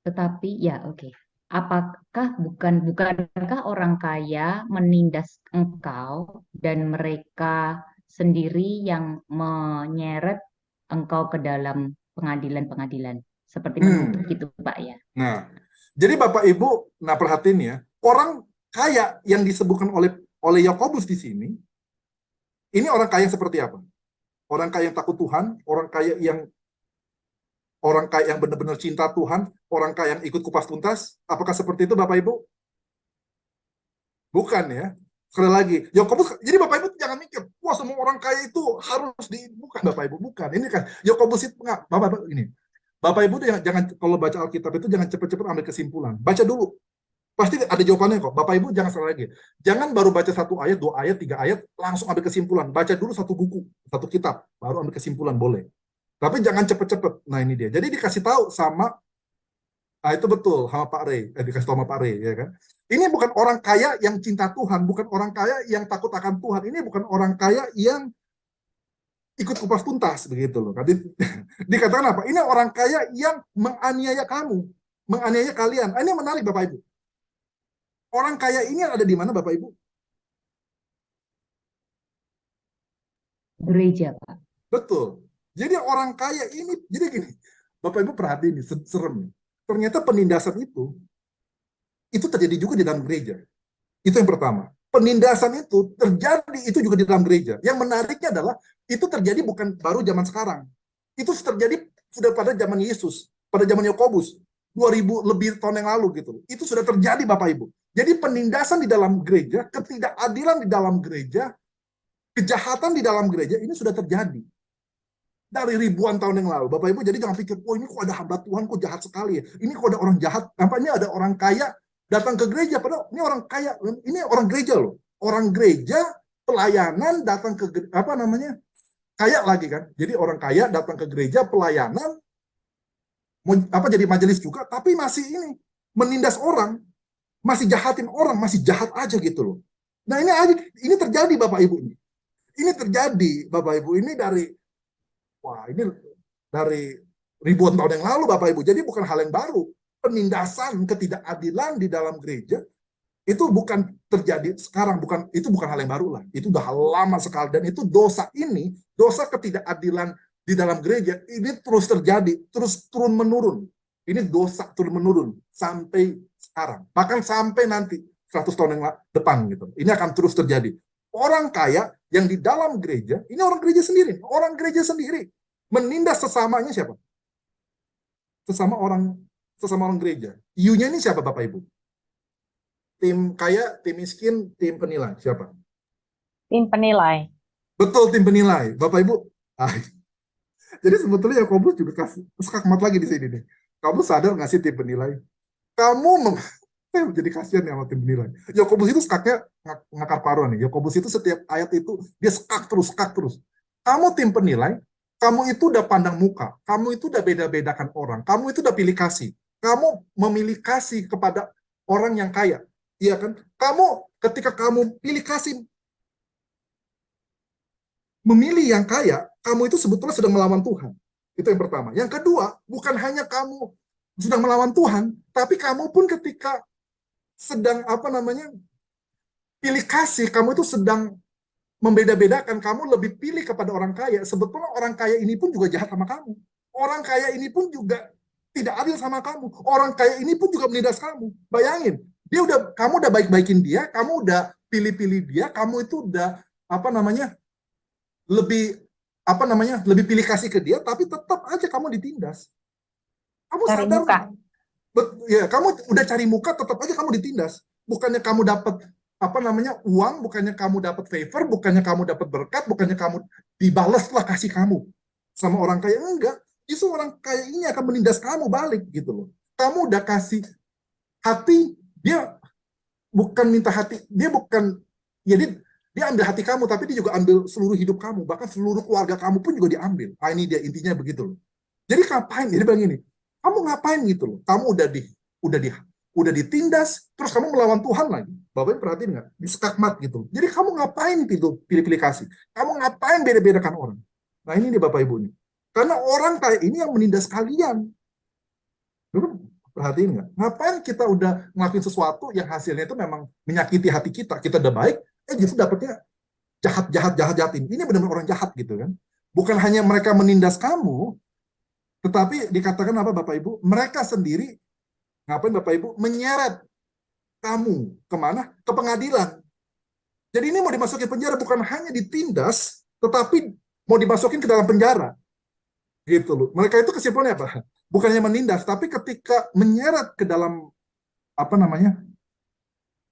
Tetapi ya oke. Apakah bukankah orang kaya menindas engkau dan mereka sendiri yang menyeret engkau ke dalam pengadilan-pengadilan seperti menuntut gitu Pak ya. Nah, jadi Bapak Ibu, nah perhatiin ya, orang kaya yang disebutkan oleh Yakobus di sini, ini orang kaya yang seperti apa? Orang kaya yang takut Tuhan, orang kaya yang benar-benar cinta Tuhan, orang kaya yang ikut kupas tuntas. Apakah seperti itu Bapak Ibu? Bukan ya. Sekali lagi, Yakobus, jadi Bapak Ibu jangan mikir, wah semua orang kaya itu harus bukan Bapak Ibu, bukan. Ini kan Yakobus itu enggak, Bapak ini. Bapak Ibu jangan kalau baca Alkitab itu jangan cepat-cepat ambil kesimpulan. Baca dulu. Pasti ada jawabannya kok. Bapak Ibu jangan salah lagi. Jangan baru baca 1 ayat, 2 ayat, 3 ayat langsung ambil kesimpulan. Baca dulu 1 buku, 1 kitab, baru ambil kesimpulan boleh. Tapi jangan cepet-cepet. Nah ini dia. Jadi dikasih tahu sama, itu betul sama Pak Rey. Dikasih tahu sama Pak Rey, ya kan? Ini bukan orang kaya yang cinta Tuhan, bukan orang kaya yang takut akan Tuhan. Ini bukan orang kaya yang ikut kupas tuntas begitu loh. Dikatakan apa? Ini orang kaya yang menganiaya kamu, menganiaya kalian. Ini menarik Bapak Ibu. Orang kaya ini ada di mana Bapak Ibu? Gereja, Pak. Betul. Jadi orang kaya ini, jadi gini, Bapak Ibu perhatiin nih, serem. Ternyata penindasan itu terjadi juga di dalam gereja. Itu yang pertama. Penindasan itu terjadi itu juga di dalam gereja. Yang menariknya adalah itu terjadi bukan baru zaman sekarang. Itu terjadi sudah pada zaman Yesus, pada zaman Yakobus, 2000 lebih tahun yang lalu gitu. Itu sudah terjadi Bapak Ibu. Jadi penindasan di dalam gereja, ketidakadilan di dalam gereja, kejahatan di dalam gereja ini sudah terjadi dari ribuan tahun yang lalu. Bapak Ibu jadi jangan pikir, oh ini kok ada hamba Tuhan kok jahat sekali ya. Ini kok ada orang jahat, nampaknya ada orang kaya datang ke gereja, padahal ini orang kaya, ini orang gereja loh. Orang gereja pelayanan datang ke apa namanya? Kaya lagi kan. Jadi orang kaya datang ke gereja pelayanan jadi majelis juga, tapi masih ini menindas orang, masih jahatin orang, masih jahat aja gitu loh. Nah, ini terjadi Bapak Ibu ini. Ini terjadi Bapak Ibu ini dari ribuan tahun yang lalu Bapak Ibu. Jadi bukan hal yang baru. Penindasan ketidakadilan di dalam gereja itu bukan terjadi sekarang, itu bukan hal yang baru lah. Itu udah lama sekali dan itu dosa ketidakadilan di dalam gereja ini terus terjadi, terus turun menurun. Ini dosa turun menurun sampai sekarang. Bahkan sampai nanti 100 tahun yang depan gitu. Ini akan terus terjadi. Orang kaya yang di dalam gereja, ini orang gereja sendiri menindas sesamanya siapa? Sesama orang gereja. You-nya ini siapa Bapak Ibu? Tim kaya, tim miskin, tim penilai. Siapa? Tim penilai. Betul, tim penilai. Bapak Ibu. Jadi sebetulnya Yakobus juga kasih skakmat lagi di sini nih. Kamu sadar nggak sih tim penilai? Jadi kasihan ya sama tim penilai. Yakobus itu skaknya ngakar paruan nih. Yakobus itu setiap ayat itu dia skak terus. Kamu tim penilai, kamu itu udah pandang muka, kamu itu udah beda-bedakan orang, kamu itu udah pilih kasih. Kamu memilih kasih kepada orang yang kaya. Iya kan? Ketika kamu pilih kasih, memilih yang kaya, kamu itu sebetulnya sedang melawan Tuhan. Itu yang pertama. Yang kedua, bukan hanya kamu sedang melawan Tuhan, tapi kamu pun ketika sedang pilih kasih, kamu itu sedang membeda-bedakan, kamu lebih pilih kepada orang kaya. Sebetulnya orang kaya ini pun juga jahat sama kamu. Orang kaya ini pun juga tidak adil sama kamu. Orang kaya ini pun juga menindas kamu. Bayangin, kamu udah baik-baikin dia, kamu udah pilih-pilih dia, kamu itu udah lebih pilih kasih ke dia, tapi tetap aja kamu ditindas. Kamu Cari sadar muka. ya, kamu udah cari muka, tetap aja kamu ditindas. Bukannya kamu dapat uang, bukannya kamu dapat favor, bukannya kamu dapat berkat, bukannya kamu dibalaslah kasih kamu sama orang kaya. Enggak, justru orang kaya ini akan menindas kamu balik gitu loh. Kamu udah kasih hati, dia bukan minta hati, dia ambil hati kamu, tapi dia juga ambil seluruh hidup kamu, bahkan seluruh keluarga kamu pun juga diambil. Ini dia intinya begitu loh. Jadi ngapain? Jadi bilang gini, kamu ngapain gitu loh? Kamu udah ditindas, terus kamu melawan Tuhan lagi. Bapak perhatiin nggak? Diskakmat gitu. Jadi kamu ngapain pilih-pilih kasih? Kamu ngapain beda-bedakan orang? Nah ini dia Bapak Ibu nih. Karena orang kayak ini yang menindas kalian. Perhatiin nggak? Ngapain kita udah ngelakuin sesuatu yang hasilnya itu memang menyakiti hati kita. Kita udah baik, justru dapetnya jahat-jahatin. Ini benar-benar orang jahat gitu kan. Bukan hanya mereka menindas kamu, tetapi dikatakan apa Bapak Ibu? Mereka sendiri, ngapain Bapak Ibu? Menyeret kamu kemana? Ke pengadilan. Jadi ini mau dimasukin penjara bukan hanya ditindas, tetapi mau dimasukin ke dalam penjara. Gitu loh. Mereka itu kesimpulannya apa? Bukannya menindas, tapi ketika menyeret ke dalam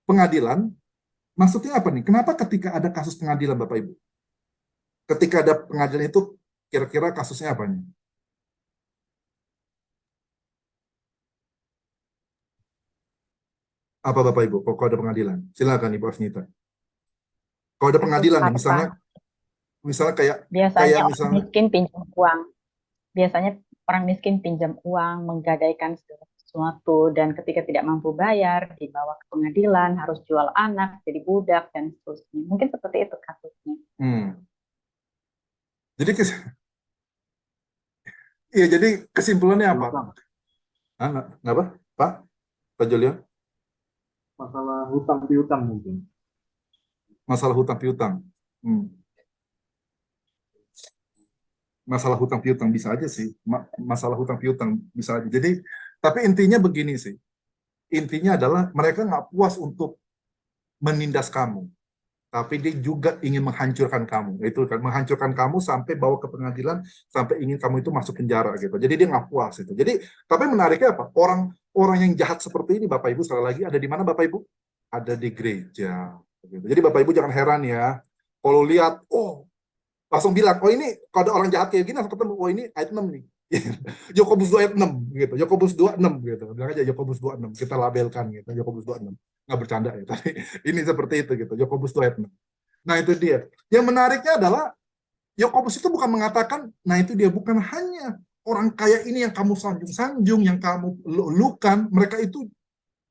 pengadilan, maksudnya apa nih? Kenapa ketika ada kasus pengadilan Bapak Ibu? Ketika ada pengadilan itu kira-kira kasusnya apa nih? Apa Bapak Ibu? Kok ada pengadilan? Silakan Ibu Asnita. Kalau ada pengadilan nih, misalnya kayak orang miskin pinjam uang. Biasanya orang miskin pinjam uang, menggadaikan segala sesuatu, dan ketika tidak mampu bayar, dibawa ke pengadilan, harus jual anak, jadi budak, dan seterusnya. Mungkin seperti itu kasusnya. Jadi iya, jadi kesimpulannya apa? Bang, Kenapa, Pak Julian? masalah hutang piutang mungkin. Masalah hutang piutang. Masalah hutang piutang bisa aja sih. Masalah hutang piutang bisa aja. Jadi, tapi intinya begini sih. Intinya adalah mereka nggak puas untuk menindas kamu, tapi dia juga ingin menghancurkan kamu. Itu kan, menghancurkan kamu sampai bawa ke pengadilan, sampai ingin kamu itu masuk penjara gitu. Jadi dia nggak puas itu. Jadi, tapi menariknya apa? Orang yang jahat seperti ini, Bapak Ibu, sekali lagi ada di mana, Bapak Ibu? Ada di gereja. Gitu. Jadi Bapak Ibu jangan heran ya, kalau lihat, langsung bilang, ini kalau ada orang jahat kayak gini, langsung ketemu, ini ayat 6 nih. Yakobus 2 ayat 6 gitu. Yakobus 2:6 gitu. Bilang aja Yakobus 2:6. Kita labelkan gitu. Yakobus 2:6. Nggak bercanda ya, tapi ini seperti itu gitu. Yakobus 2 ayat 6. Nah, itu dia. Yang menariknya adalah Yakobus itu bukan mengatakan, nah itu dia, bukan hanya orang kaya ini yang kamu sanjung-sanjung, yang kamu lukan, mereka itu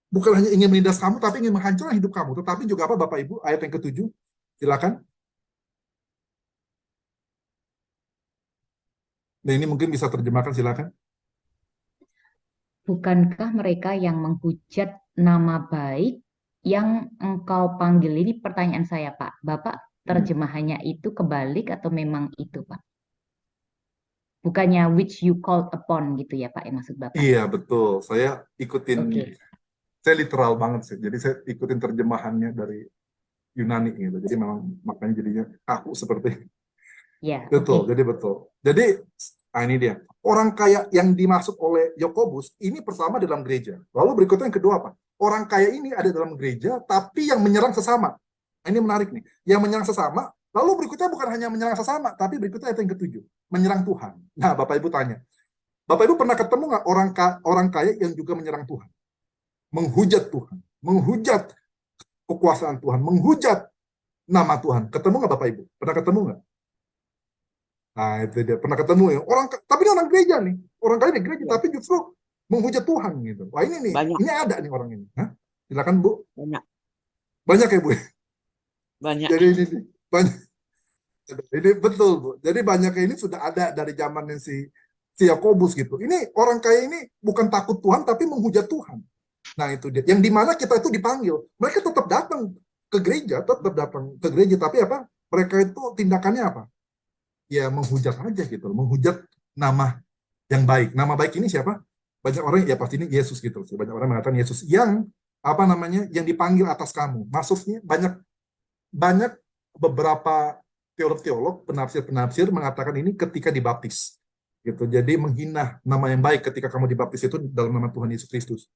bukan hanya ingin menindas kamu, tapi ingin menghancurkan hidup kamu. Tetapi juga apa, Bapak Ibu? Ayat yang ke-7. Silakan. Nah, ini mungkin bisa terjemahkan, silakan. Bukankah mereka yang menghujat nama baik yang engkau panggil? Ini pertanyaan saya, Pak. Bapak terjemahannya itu kebalik atau memang itu, Pak? Bukannya which you called upon gitu ya, Pak, yang maksud Bapak? Iya, betul. Saya ikutin, Oke. saya literal banget sih. Jadi saya ikutin terjemahannya dari Yunani gitu. Jadi memang makanya jadinya kaku seperti Ya, betul. oke. Jadi betul. Jadi ini dia. Orang kaya yang dimaksud oleh Yakobus ini pertama dalam gereja. Lalu berikutnya yang kedua apa? Orang kaya ini ada dalam gereja tapi yang menyerang sesama. Nah, ini menarik nih. Yang menyerang sesama, lalu berikutnya bukan hanya menyerang sesama, tapi berikutnya ayat yang ke-7, menyerang Tuhan. Nah, Bapak Ibu tanya. Bapak Ibu pernah ketemu nggak orang kaya yang juga menyerang Tuhan? Menghujat Tuhan, menghujat kekuasaan Tuhan, menghujat nama Tuhan. Ketemu nggak Bapak Ibu? Pernah ketemu nggak? Nah, itu dia. Pernah ketemu ya. Tapi ini orang gereja nih. Orang kaya di gereja, tapi justru menghujat Tuhan gitu. Wah, ini nih. Banyak. Ini ada nih orang ini. Silakan, Bu. Banyak. Banyak ya, Bu? Banyak. Jadi ini banyak. Ini betul, Bu. Jadi banyak ini sudah ada dari zaman si Yakobus gitu. Ini orang kaya ini bukan takut Tuhan, tapi menghujat Tuhan. Nah, itu dia. Yang dimana kita itu dipanggil. Mereka tetap datang ke gereja, tapi apa? Mereka itu tindakannya apa? Ya menghujat aja gitu, menghujat nama yang baik. Nama baik ini siapa? Banyak orang ya pasti ini Yesus gitu. Banyak orang mengatakan Yesus yang apa namanya, yang dipanggil atas kamu. Maksudnya banyak beberapa teolog-teolog, penafsir mengatakan ini ketika dibaptis. Gitu. Jadi menghina nama yang baik ketika kamu dibaptis itu dalam nama Tuhan Yesus Kristus.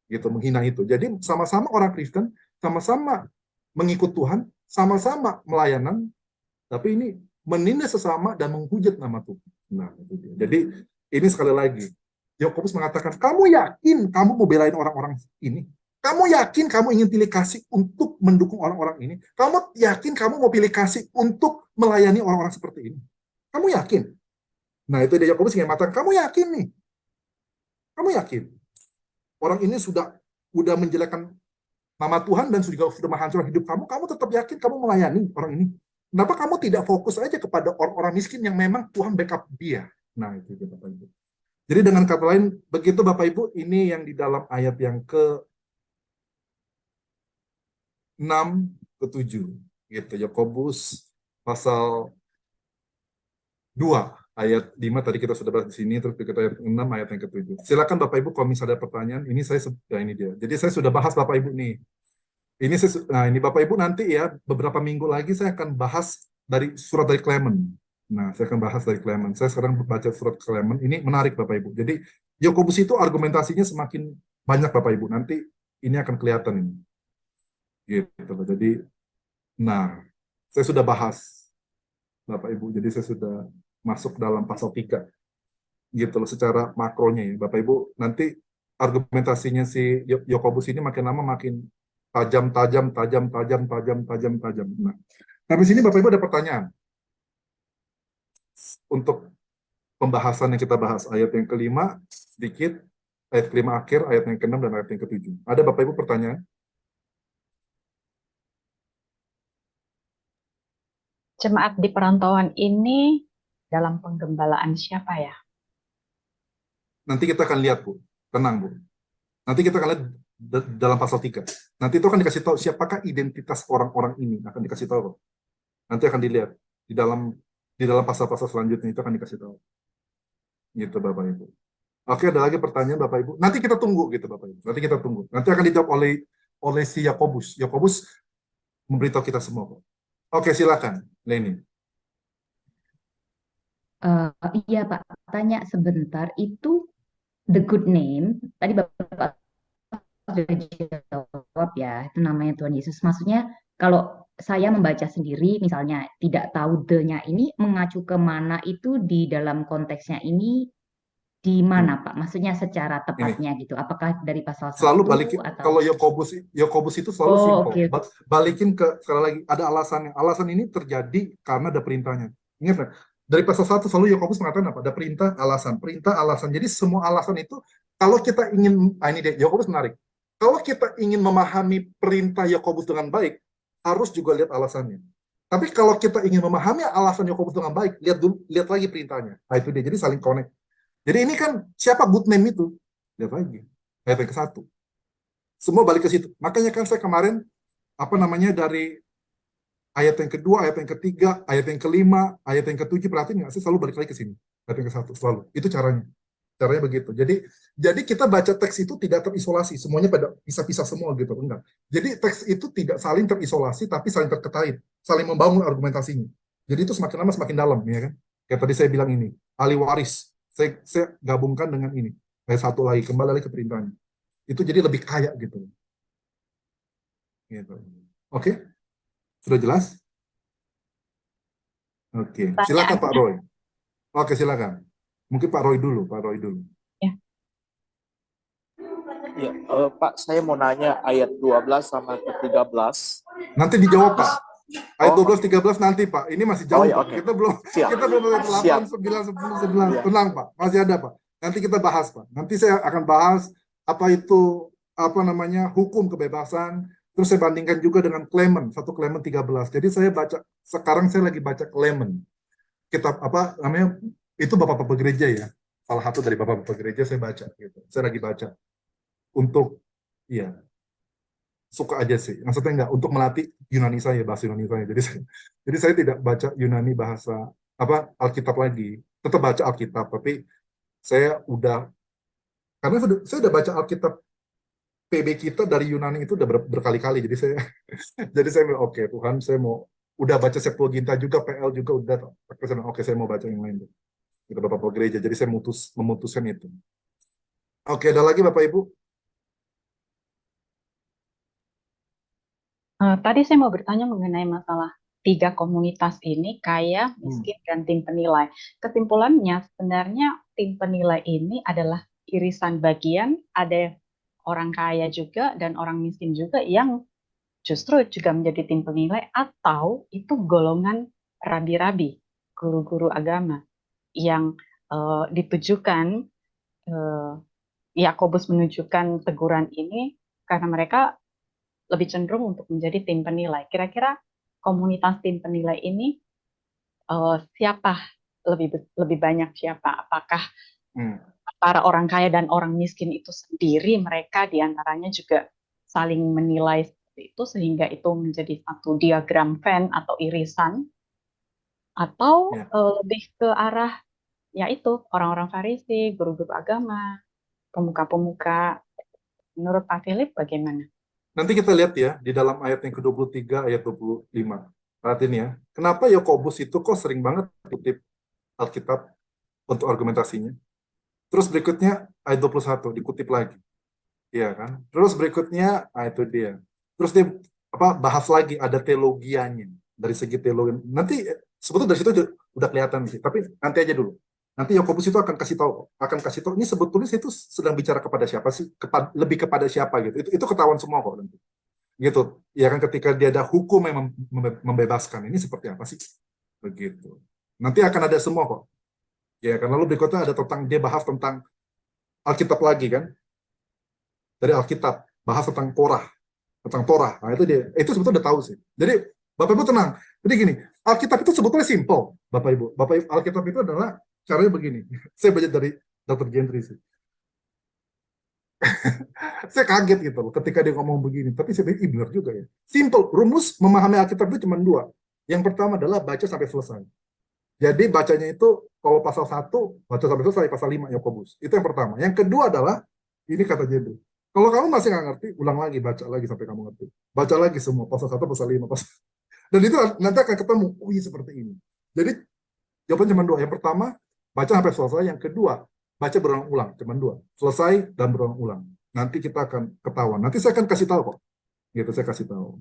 Gitu, menghina itu. Jadi sama-sama orang Kristen, sama-sama mengikut Tuhan, sama-sama melayanan, tapi ini menindas sesama dan menghujat nama Tuhan. Nah, itu dia. Jadi ini sekali lagi, Yakobus mengatakan, kamu yakin kamu mau belain orang-orang ini? Kamu yakin kamu ingin pilih kasih untuk mendukung orang-orang ini? Kamu yakin kamu mau pilih kasih untuk melayani orang-orang seperti ini? Kamu yakin? Nah, itu dia Yakobus yang mengatakan, kamu yakin nih? Kamu yakin? Orang ini sudah menjelekkan nama Tuhan dan sudah menghancurkan hidup kamu, kamu tetap yakin kamu melayani orang ini? Kenapa kamu tidak fokus aja kepada orang-orang miskin yang memang Tuhan backup dia? Nah, itu Bapak Ibu. Jadi dengan kata lain, begitu Bapak Ibu, ini yang di dalam ayat yang ke-6, ke-7. Gitu, Yakobus pasal 2, ayat 5 tadi kita sudah bahas di sini, terus kita ayat 6, ayat yang ke-7. Silakan Bapak Ibu kalau misalnya ada pertanyaan, ini ini dia. Jadi saya sudah bahas Bapak Ibu nih. Nah, ini Bapak Ibu nanti ya, beberapa minggu lagi saya akan bahas dari surat dari Clement. Nah, saya akan bahas dari Clement. Saya sekarang baca surat Clement. Ini menarik Bapak Ibu. Jadi, Yakobus itu argumentasinya semakin banyak Bapak Ibu. Nanti ini akan kelihatan ini. Gitu. Jadi, nah, saya sudah bahas Bapak Ibu. Jadi saya sudah masuk dalam pasal 3. Gitu loh, secara makronya ya. Bapak Ibu, nanti argumentasinya si Yakobus ini makin lama makin tajam. Nah, habis ini Bapak Ibu ada pertanyaan untuk pembahasan yang kita bahas ayat yang ke-5 sedikit, ayat ke-5 akhir, ayat yang ke-6 dan ayat yang ke-7. Ada Bapak Ibu pertanyaan? Jemaat di perantauan ini dalam penggembalaan siapa ya? Nanti kita akan lihat, Bu. Tenang, Bu. Nanti kita akan lihat dalam pasal 3. Nanti itu akan dikasih tahu siapakah identitas orang-orang ini, akan dikasih tahu. Nanti akan dilihat di dalam pasal-pasal selanjutnya itu akan dikasih tahu. Gitu Bapak Ibu. Oke, ada lagi pertanyaan Bapak Ibu. Nanti kita tunggu gitu Bapak Ibu. Nanti kita tunggu. Nanti akan dijawab oleh si Yakobus. Yakobus memberitahu kita semua, Pak. Oke, silakan, Leni. Iya Pak, tanya sebentar, itu the good name, tadi Bapak sudah jawab ya, itu namanya Tuhan Yesus. Maksudnya kalau saya membaca sendiri, misalnya tidak tahu the-nya ini mengacu ke mana itu di dalam konteksnya ini di mana Pak? Maksudnya secara tepatnya gitu. Apakah dari pasal 1 Selalu balikin, atau kalau Yakobus itu selalu oke. simple. Balikin ke, sekali lagi, ada alasannya. Alasan ini terjadi karena ada perintahnya. Ingat nggak? Dari pasal 1 selalu Yakobus mengatakan apa? Ada perintah, alasan. Jadi semua alasan itu, kalau kita ingin, ini deh, Yakobus menarik. Kalau kita ingin memahami perintah Yakobus dengan baik, harus juga lihat alasannya. Tapi kalau kita ingin memahami alasan Yakobus dengan baik, lihat lagi perintahnya. Nah itu dia, jadi saling connect. Jadi ini kan siapa good name itu? Lihat lagi. Ayat yang ke-1. Semua balik ke situ. Makanya kan saya kemarin dari ayat yang kedua, ayat yang ketiga, ayat yang kelima, ayat yang ke-7, perhatiin nggak? Saya selalu balik lagi ke sini. Ayat yang ke-1 selalu. Itu caranya. Caranya begitu. Jadi kita baca teks itu tidak terisolasi. Semuanya pada pisah-pisah semua gitu. Enggak. Jadi teks itu tidak saling terisolasi, tapi saling terkait. Saling membangun argumentasinya. Jadi itu semakin lama semakin dalam. Ya kan? Kayak tadi saya bilang ini. Ahli waris. Saya gabungkan dengan ini. Ayat 1 lagi. Kembali lagi ke perintahnya. Itu jadi lebih kaya gitu. Gitu. Oke? Sudah jelas? Oke. Silakan Pak Roy. Oke, silakan. Mungkin Pak Roy dulu. Ya. Ya, Pak, saya mau nanya ayat 12 sama ke 13. Nanti dijawab, Pak. Ayat 12, 13 nanti, Pak. Ini masih jauh, ya, Pak. okay. Kita belum ayat 8, 9, 10, 11. Tenang, Pak. Masih ada, Pak. Nanti kita bahas, Pak. Nanti saya akan bahas apa itu, hukum kebebasan. Terus saya bandingkan juga dengan Clement, 1 Clement 13. Jadi sekarang saya lagi baca Clement. Kitab itu Bapak-Bapak gereja ya. Salah satu dari Bapak-Bapak gereja saya baca gitu. Saya lagi baca. Untuk suka aja sih. Maksudnya enggak untuk melatih Yunani saya, bahasa Yunani saya. Jadi saya tidak baca Yunani bahasa Alkitab lagi. Tetap baca Alkitab, tapi saya karena saya udah baca Alkitab PB kita dari Yunani itu udah berkali-kali. Jadi saya oke, Tuhan, saya mau udah baca Septuaginta juga, PL juga udah. Oke, saya mau baca yang lain. Kita Bapak-Bapak gereja. Jadi saya memutuskan itu. Oke, ada lagi Bapak Ibu? Tadi saya mau bertanya mengenai masalah 3 komunitas ini, kaya, miskin, dan tim penilai. Kesimpulannya sebenarnya tim penilai ini adalah irisan bagian, ada orang kaya juga dan orang miskin juga yang justru juga menjadi tim penilai, atau itu golongan rabi-rabi, guru-guru agama yang ditujukan, Yakobus menunjukkan teguran ini karena mereka lebih cenderung untuk menjadi tim penilai. Kira-kira komunitas tim penilai ini siapa lebih banyak siapa? Apakah para orang kaya dan orang miskin itu sendiri, mereka diantaranya juga saling menilai seperti itu sehingga itu menjadi satu diagram Venn atau irisan, atau lebih ke arah yaitu orang-orang Farisi, guru-guru agama, pemuka-pemuka. Menurut Pak Philip bagaimana? Nanti kita lihat ya, di dalam ayat yang ke-23, ayat 25. Perhatiin ya, kenapa Yakobus itu kok sering banget kutip Alkitab untuk argumentasinya. Terus berikutnya, ayat 21, dikutip lagi. Iya kan? Terus berikutnya, itu dia. Terus dia bahas lagi, ada teologianya. Dari segi teologi. Nanti, sebetulnya dari situ udah kelihatan sih. Tapi nanti aja dulu. Nanti Yakobus itu akan kasih tahu ini sebetulnya itu sedang bicara kepada siapa sih, lebih kepada siapa gitu. Itu ketahuan semua kok nanti. Gitu. Ya kan ketika dia ada hukum yang membebaskan, ini seperti apa sih? Begitu. Nanti akan ada semua kok. Ya kan, lalu berikutnya ada dia bahas tentang Alkitab lagi kan. Dari Alkitab bahas tentang Torah. Nah, itu sebetulnya udah tahu sih. Jadi Bapak Ibu tenang. Jadi gini, Alkitab itu sebetulnya simple, Bapak Ibu. Alkitab itu adalah caranya begini. Saya baca dari Dr. Gentry sih. Saya kaget gitu loh ketika dia ngomong begini. Tapi saya pikir benar juga ya. Simple, rumus memahami Alkitab itu cuma dua. Yang pertama adalah baca sampai selesai. Jadi bacanya itu kalau pasal 1, baca sampai selesai, pasal 5 Yakobus. Itu yang pertama. Yang kedua adalah, ini kata Jedu. Kalau kamu masih nggak ngerti, ulang lagi, baca lagi sampai kamu ngerti. Baca lagi semua, pasal 1, pasal 5, pasal... Dan itu nanti akan ketemu, oh iya seperti ini. Jadi jawabannya cuma dua. Yang pertama, baca sampai selesai. Yang kedua, baca berulang-ulang, cuma dua. Selesai dan berulang-ulang. Nanti kita akan ketahuan. Nanti saya akan kasih tahu kok. Gitu, saya kasih tahu.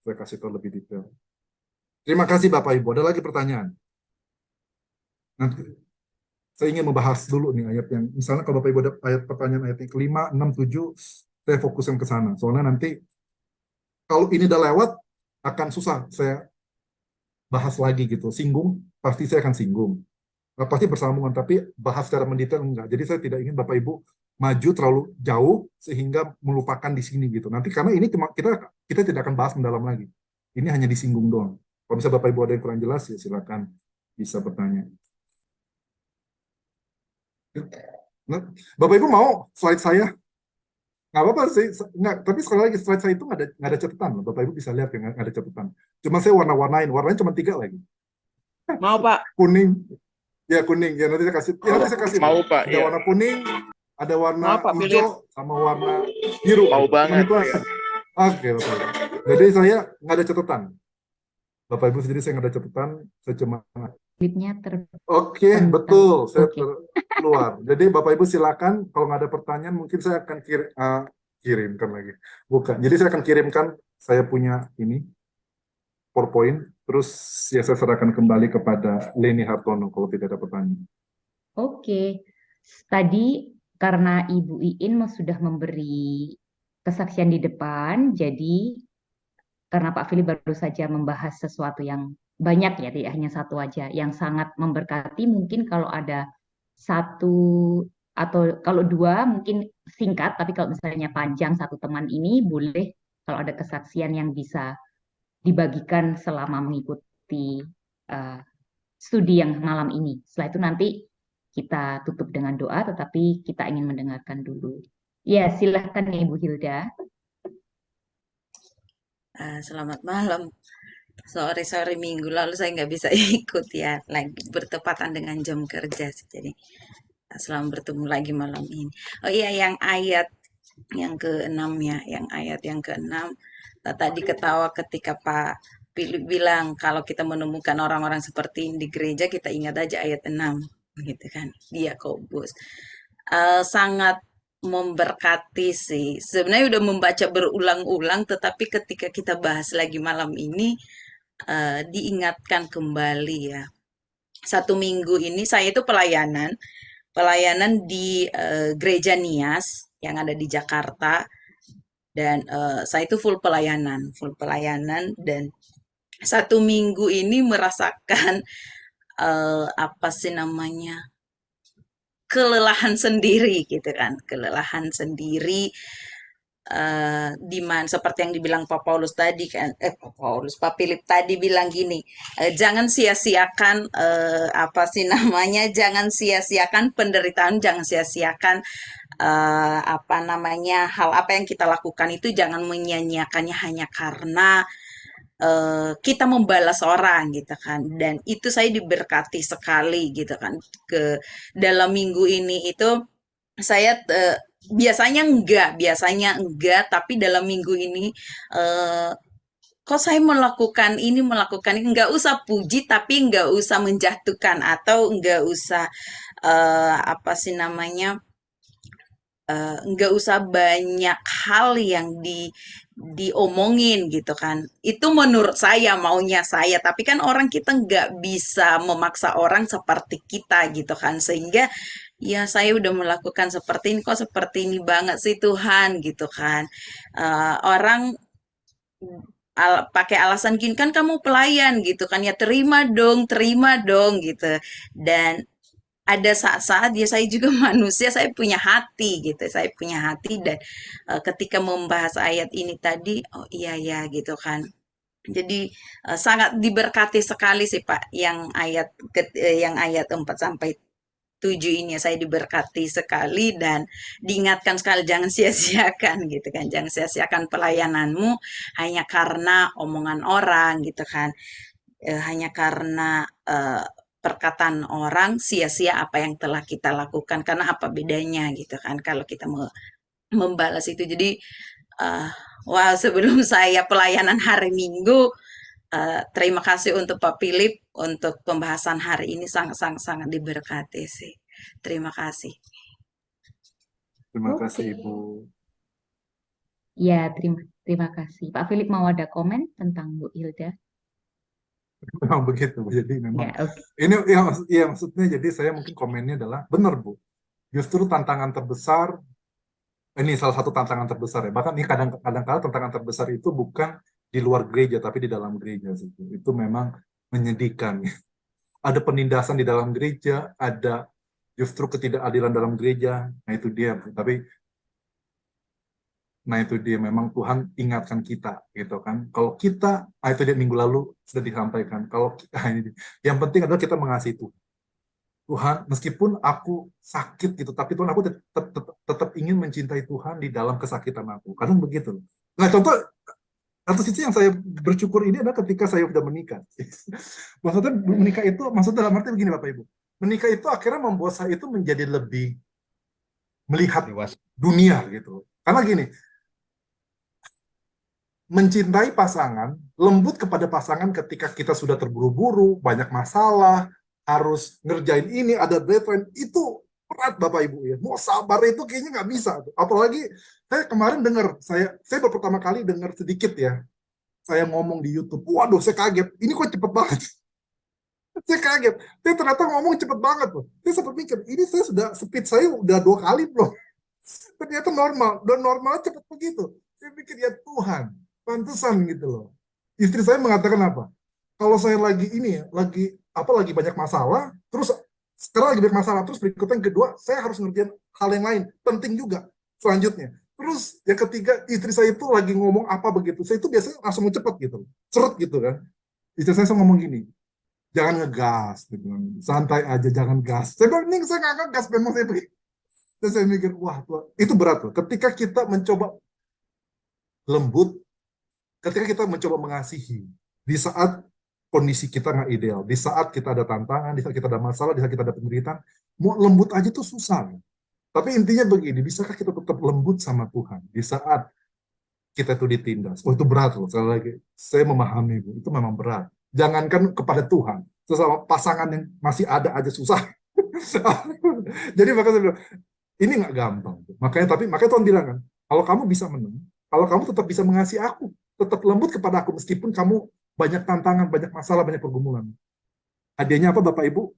Saya kasih tahu lebih detail. Terima kasih Bapak Ibu. Ada lagi pertanyaan? Nanti saya ingin membahas dulu nih ayat yang, misalnya kalau Bapak Ibu ada pertanyaan ayat yang kelima, 6, 7, saya fokuskan ke sana. Soalnya nanti kalau ini udah lewat, akan susah saya bahas lagi gitu. Singgung, pasti saya akan singgung. Pasti bersambungan, tapi bahas secara mendetail enggak. Jadi saya tidak ingin Bapak Ibu maju terlalu jauh sehingga melupakan di sini gitu. Nanti karena ini kita tidak akan bahas mendalam lagi. Ini hanya disinggung doang. Kalau misalnya Bapak Ibu ada yang kurang jelas ya silakan bisa bertanya. Nah, Bapak Ibu mau slide saya? Nggak apa-apa sih, nggak, tapi sekali lagi slide saya itu nggak ada catatan loh. Bapak Ibu bisa lihat ya, nggak ada catatan. Cuma saya warna-warnain, warnanya cuma 3 lagi. Mau Pak? Kuning, ya kuning, ya nanti saya kasih. Mau Pak, ada ya. warna kuning, ada warna Mau, Pak, hijau, sama warna biru. Mau banget. Ya. Oke, Bapak Ibu. Jadi saya nggak ada catatan. Bapak Ibu sendiri saya nggak ada catatan, saya cuma Oke, betul. Saya keluar. Jadi Bapak Ibu silakan. Kalau nggak ada pertanyaan, mungkin saya akan kirimkan lagi. Bukan. Jadi saya akan kirimkan. Saya punya ini PowerPoint. Terus ya saya serahkan kembali kepada Leni Hartono kalau tidak ada pertanyaan. Oke. Tadi karena Ibu Iin sudah memberi kesaksian di depan, jadi karena Pak Philip baru saja membahas sesuatu yang banyak ya, tidak hanya satu aja, yang sangat memberkati. Mungkin kalau ada satu atau kalau 2 mungkin singkat, tapi kalau misalnya panjang satu teman ini boleh kalau ada kesaksian yang bisa dibagikan selama mengikuti studi yang malam ini. Setelah itu nanti kita tutup dengan doa, tetapi kita ingin mendengarkan dulu. Ya, silahkan Ibu Hilda. Selamat malam. Sorry minggu lalu saya nggak bisa ikut ya, lagi bertepatan dengan jam kerja, jadi selamat bertemu lagi malam ini. Oh iya, yang ayat yang ke-6 ya, yang ayat yang ke-6 tadi ketawa ketika Pak Philip bilang kalau kita menemukan orang-orang seperti ini di gereja, kita ingat aja ayat 6 gitu kan, di Yakobus. Sangat memberkati sih. Sebenarnya udah membaca berulang-ulang, tetapi ketika kita bahas lagi malam ini diingatkan kembali ya. 1 minggu ini saya itu pelayanan di Gereja Nias yang ada di Jakarta, dan saya itu full pelayanan dan 1 minggu ini merasakan apa sih namanya, kelelahan sendiri gitu kan, kelelahan sendiri. Di mana seperti yang dibilang Pak Paulus tadi kan, Pak Philip tadi bilang gini, jangan sia-siakan apa sih namanya, jangan sia-siakan penderitaan, jangan sia-siakan apa namanya, hal apa yang kita lakukan itu jangan menyia-nyiakannya hanya karena kita membalas orang gitu kan. Dan itu saya diberkati sekali gitu kan, ke dalam minggu ini itu saya biasanya enggak, tapi dalam minggu ini kok saya melakukan ini, enggak usah puji, tapi enggak usah menjatuhkan, atau enggak usah apa sih namanya, enggak usah banyak hal yang diomongin gitu kan. Itu menurut saya, maunya saya, tapi kan orang, kita enggak bisa memaksa orang seperti kita gitu kan, sehingga ya saya udah melakukan seperti ini, kok seperti ini banget sih Tuhan gitu kan. Orang pakai alasan gini kan, kamu pelayan gitu kan, ya terima dong gitu. Dan ada saat-saat ya saya juga manusia, saya punya hati gitu, dan ketika membahas ayat ini tadi, oh iya ya gitu kan, Jadi sangat diberkati sekali sih Pak yang ayat 4 sampai 7 ini saya diberkati sekali dan diingatkan sekali jangan sia-siakan gitu kan. Jangan sia-siakan pelayananmu hanya karena omongan orang gitu kan. Hanya karena perkataan orang sia-sia apa yang telah kita lakukan karena apa bedanya gitu kan kalau kita membalas itu. Jadi wow, sebelum saya pelayanan hari Minggu, terima kasih untuk Pak Philip untuk pembahasan hari ini sangat diberkati sih. Terima kasih. Terima Oke. kasih Ibu. Ya, terima kasih. Pak Philip mau ada komen tentang Bu Hilda? Memang begitu, Bu. Jadi memang Ya, oke. ini ya maksudnya jadi saya mungkin komennya adalah benar, Bu. Justru tantangan terbesar ini salah satu tantangan terbesar ya. Bahkan ini kadang-kadang tantangan terbesar itu bukan di luar gereja tapi di dalam gereja sih. Itu memang menyedihkan. Ada penindasan di dalam gereja, ada justru ketidakadilan dalam gereja. Nah itu dia, Bu. Nah itu dia memang Tuhan ingatkan kita gitu kan. Kalau kita, itu dia minggu lalu sudah disampaikan. Kalau kita, ini yang penting adalah kita mengasihi Tuhan. Tuhan, meskipun aku sakit gitu, tapi Tuhan aku tetap ingin mencintai Tuhan di dalam kesakitan aku. Kadang begitu. Nah contoh satu sisi yang saya bersyukur ini adalah ketika saya sudah menikah. Maksudnya menikah itu, maksudnya dalam arti begini Bapak Ibu. Menikah itu akhirnya membuat saya itu menjadi lebih melihat dunia gitu. Karena gini, mencintai pasangan, lembut kepada pasangan ketika kita sudah terburu-buru, banyak masalah, harus ngerjain ini, ada deadline, itu berat Bapak Ibu ya. Mau sabar itu kayaknya nggak bisa. Apalagi saya kemarin dengar, saya baru pertama kali dengar sedikit ya, saya ngomong di YouTube, waduh saya kaget, ini kok cepet banget. Saya kaget, saya ternyata ngomong cepet banget loh. Saya sempat mikir, ini saya sudah, speed saya udah 2 kali belum. Ternyata normal, dan normal cepet begitu. Saya pikir ya Tuhan, pantesan gitu loh. Istri saya mengatakan apa? Kalau saya lagi ini ya, lagi banyak masalah, terus sekarang lagi banyak masalah, terus berikutnya yang kedua, saya harus ngerjain hal yang lain, penting juga selanjutnya. Terus yang ketiga, istri saya itu lagi ngomong apa begitu, saya itu biasanya langsung cepet gitu, seret gitu kan. Istri saya ngomong gini, jangan ngegas, gitu. Santai aja, jangan gas. Saya bilang, ini saya nggak ngegas, memang saya begitu. Dan saya mikir, wah, itu berat loh. Ketika kita mencoba lembut, ketika kita mencoba mengasihi, di saat kondisi kita nggak ideal, di saat kita ada tantangan, di saat kita ada masalah, di saat kita ada penderitaan, mau lembut aja tuh susah. Tapi intinya begini, bisakah kita tetap lembut sama Tuhan di saat kita itu ditindas? Oh itu berat loh, sekali lagi, saya memahami, Bu, itu memang berat. Jangankan kepada Tuhan, sesama pasangan yang masih ada aja susah. Jadi makanya saya bilang, ini nggak gampang. Makanya Tuhan bilang kan, kalau kamu bisa menang, kalau kamu tetap bisa mengasihi aku, tetap lembut kepada aku meskipun kamu banyak tantangan, banyak masalah, banyak pergumulan. Hadiahnya apa Bapak Ibu?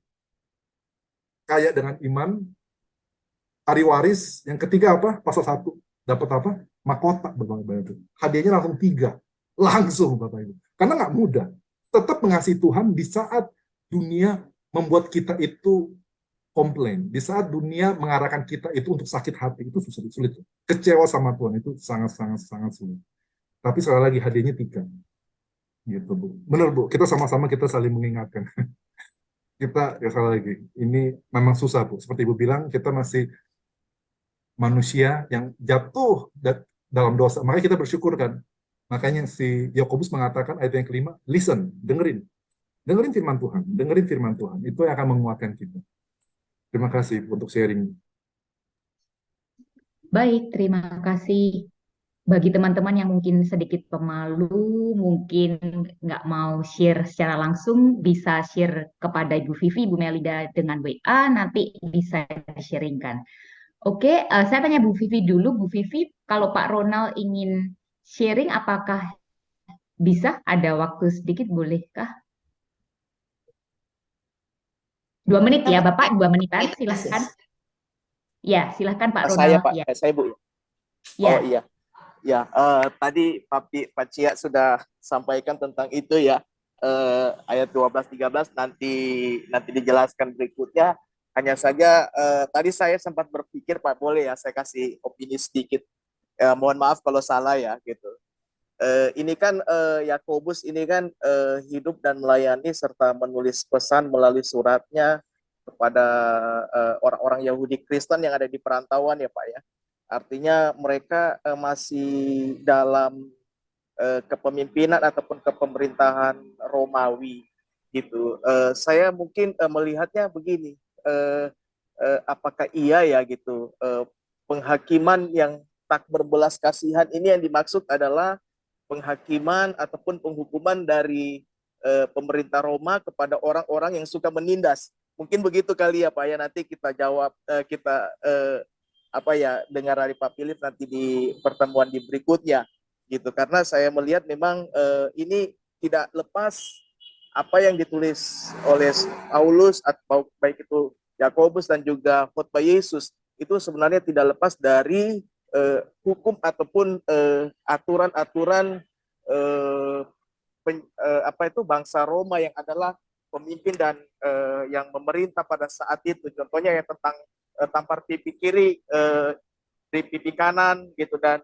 Kaya dengan iman, ahli waris, yang ketiga apa? Pasal 1. Dapat apa? Mahkota. Hadiahnya langsung 3. Langsung Bapak Ibu. Karena nggak mudah. Tetap mengasihi Tuhan di saat dunia membuat kita itu komplain. Di saat dunia mengarahkan kita itu untuk sakit hati, itu sulit. Kecewa sama Tuhan itu sangat sulit. Tapi sekali lagi hadiahnya 3. Gitu, Bu. Benar, Bu. Kita sama-sama kita saling mengingatkan. Kita, ya sekali lagi, ini memang susah, Bu. Seperti Ibu bilang, kita masih manusia yang jatuh dalam dosa. Makanya kita bersyukur kan. Makanya si Yakobus mengatakan ayat yang kelima, listen, dengerin. Dengerin firman Tuhan. Dengerin firman Tuhan. Itu yang akan menguatkan kita. Terima kasih untuk sharing. Baik, terima kasih. Bagi teman-teman yang mungkin sedikit pemalu, mungkin nggak mau share secara langsung, bisa share kepada Ibu Vivi, Ibu Melida dengan WA, nanti bisa di-sharingkan. Oke, saya tanya Bu Vivi dulu. Bu Vivi, kalau Pak Ronald ingin sharing, apakah bisa? Ada waktu sedikit, bolehkah? 2 menit ya, Bapak, 2 menitan, silahkan. Ya, silahkan Pak Ronald. Saya Pak, ya. saya Bu. Ya. Oh iya. Ya, tadi Pak Cia sudah sampaikan tentang itu ya. Ayat 12-13 nanti dijelaskan berikutnya. Hanya saja tadi saya sempat berpikir Pak, boleh ya saya kasih opini sedikit. Mohon maaf kalau salah ya gitu. Ini kan Yakobus ini kan hidup dan melayani serta menulis pesan melalui suratnya kepada orang-orang Yahudi Kristen yang ada di perantauan ya Pak ya. Artinya mereka masih dalam kepemimpinan ataupun kepemerintahan Romawi gitu. Saya mungkin melihatnya begini, apakah iya ya gitu penghakiman yang tak berbelas kasihan ini yang dimaksud adalah penghakiman ataupun penghukuman dari pemerintah Roma kepada orang-orang yang suka menindas. Mungkin begitu kali ya Pak ya, nanti kita jawab, kita dengar dari Pak Philip nanti di pertemuan di berikutnya gitu. Karena saya melihat memang ini tidak lepas apa yang ditulis oleh Paulus atau baik itu Yakobus dan juga khotbah Yesus itu sebenarnya tidak lepas dari hukum ataupun aturan-aturan bangsa Roma yang adalah pemimpin dan yang memerintah pada saat itu. Contohnya yang tentang tampar pipi kiri di pipi kanan gitu, dan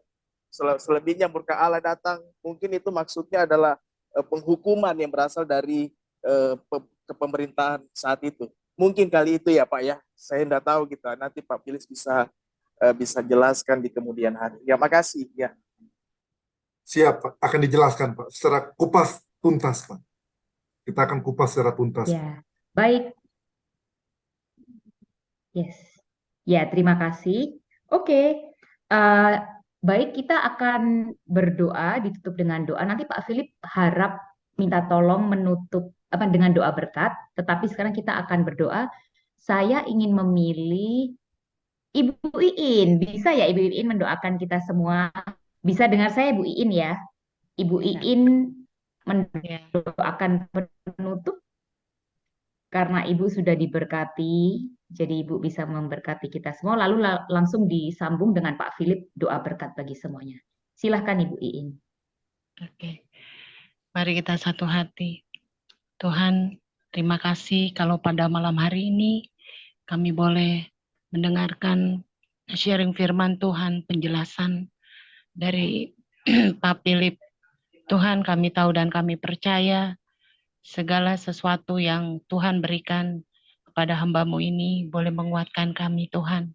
selebihnya murka Allah datang. Mungkin itu maksudnya adalah penghukuman yang berasal dari kepemerintahan saat itu. Mungkin kali itu ya Pak ya. Saya tidak tahu gitu. Nanti Pak Philip bisa jelaskan di kemudian hari. Ya, makasih ya. Siap, Pak. Akan dijelaskan, Pak. Secara kupas tuntas, Pak. Kita akan kupas secara tuntas. Ya, baik. Yes. Ya, terima kasih. Oke. Baik, kita akan berdoa, ditutup dengan doa. Nanti Pak Philip harap minta tolong menutup dengan doa berkat. Tetapi sekarang kita akan berdoa. Saya ingin memilih Ibu Iin. Bisa ya Ibu Iin mendoakan kita semua? Bisa dengar saya Bu Iin ya? Ibu Iin mendoakan penutup karena Ibu sudah diberkati, jadi Ibu bisa memberkati kita semua. Lalu langsung disambung dengan Pak Philip doa berkat bagi semuanya. Silahkan Ibu Iin. Oke, mari kita satu hati. Tuhan, terima kasih kalau pada malam hari ini kami boleh mendengarkan sharing firman Tuhan, penjelasan dari Pak Philip. Tuhan, kami tahu dan kami percaya segala sesuatu yang Tuhan berikan kepada hamba-Mu ini boleh menguatkan kami, Tuhan.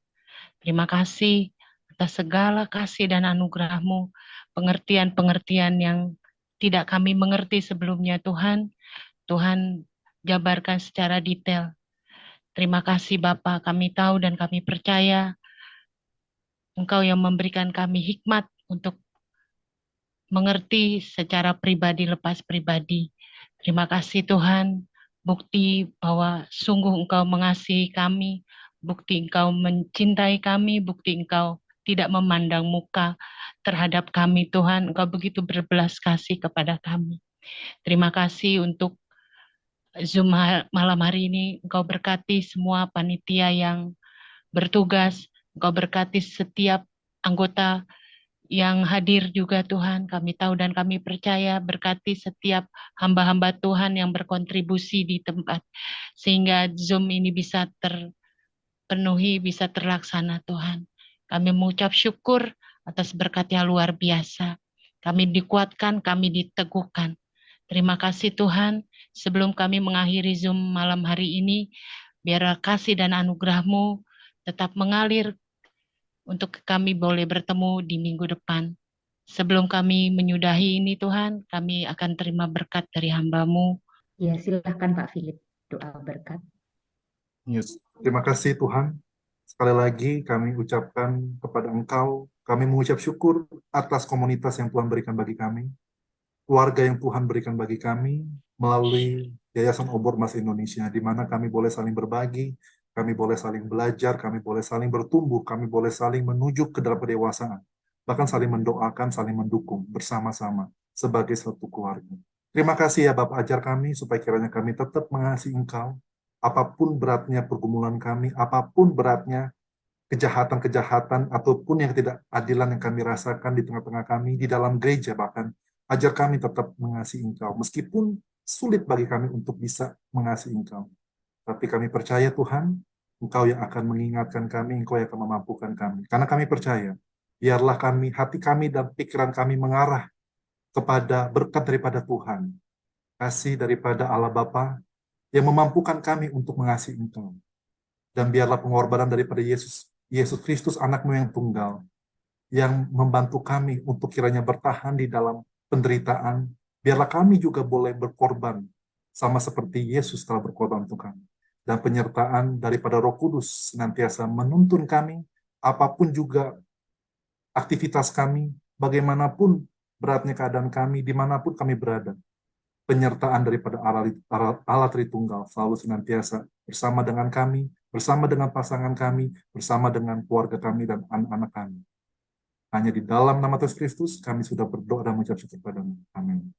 Terima kasih atas segala kasih dan anugerah-Mu, pengertian-pengertian yang tidak kami mengerti sebelumnya, Tuhan. Tuhan, jabarkan secara detail. Terima kasih Bapa, kami tahu dan kami percaya Engkau yang memberikan kami hikmat untuk mengerti secara pribadi lepas pribadi. Terima kasih Tuhan, bukti bahwa sungguh Engkau mengasihi kami, bukti Engkau mencintai kami, bukti Engkau tidak memandang muka terhadap kami Tuhan. Engkau begitu berbelas kasih kepada kami. Terima kasih untuk Zoom malam hari ini. Engkau berkati semua panitia yang bertugas. Engkau berkati setiap anggota yang hadir juga Tuhan. Kami tahu dan kami percaya, berkati setiap hamba-hamba Tuhan yang berkontribusi di tempat, sehingga Zoom ini bisa terpenuhi, bisa terlaksana Tuhan. Kami mengucap syukur atas berkat yang luar biasa. Kami dikuatkan, kami diteguhkan. Terima kasih Tuhan, sebelum kami mengakhiri Zoom malam hari ini, biarlah kasih dan anugerah-Mu tetap mengalir untuk kami boleh bertemu di minggu depan. Sebelum kami menyudahi ini Tuhan, kami akan terima berkat dari hamba-Mu. Ya, silakan Pak Philip, doa berkat. Yes. Terima kasih Tuhan. Sekali lagi kami ucapkan kepada Engkau, kami mengucap syukur atas komunitas yang Tuhan berikan bagi kami, keluarga yang Tuhan berikan bagi kami, melalui Yayasan Obor Mas Indonesia, di mana kami boleh saling berbagi, kami boleh saling belajar, kami boleh saling bertumbuh, kami boleh saling menuju ke dalam kedewasaan, bahkan saling mendoakan, saling mendukung bersama-sama sebagai satu keluarga. Terima kasih ya Bapak, ajar kami supaya kiranya kami tetap mengasihi Engkau, apapun beratnya pergumulan kami, apapun beratnya kejahatan-kejahatan ataupun yang tidak adilan yang kami rasakan di tengah-tengah kami, di dalam gereja bahkan, ajar kami tetap mengasihi Engkau, meskipun sulit bagi kami untuk bisa mengasihi Engkau. Tapi kami percaya Tuhan, Engkau yang akan mengingatkan kami, Engkau yang akan memampukan kami. Karena kami percaya, biarlah kami, hati kami dan pikiran kami mengarah kepada berkat daripada Tuhan, kasih daripada Allah Bapa yang memampukan kami untuk mengasihi Engkau. Dan biarlah pengorbanan daripada Yesus Kristus, anak-Mu yang tunggal, yang membantu kami untuk kiranya bertahan di dalam penderitaan. Biarlah kami juga boleh berkorban, sama seperti Yesus telah berkorban untuk kami. Dan penyertaan daripada Roh Kudus senantiasa menuntun kami, apapun juga aktivitas kami, bagaimanapun beratnya keadaan kami, dimanapun kami berada. Penyertaan daripada Allah Tritunggal selalu senantiasa bersama dengan kami, bersama dengan pasangan kami, bersama dengan keluarga kami dan anak-anak kami. Hanya di dalam nama Tuhan Kristus kami sudah berdoa dan mengucap syukur padamu. Amin.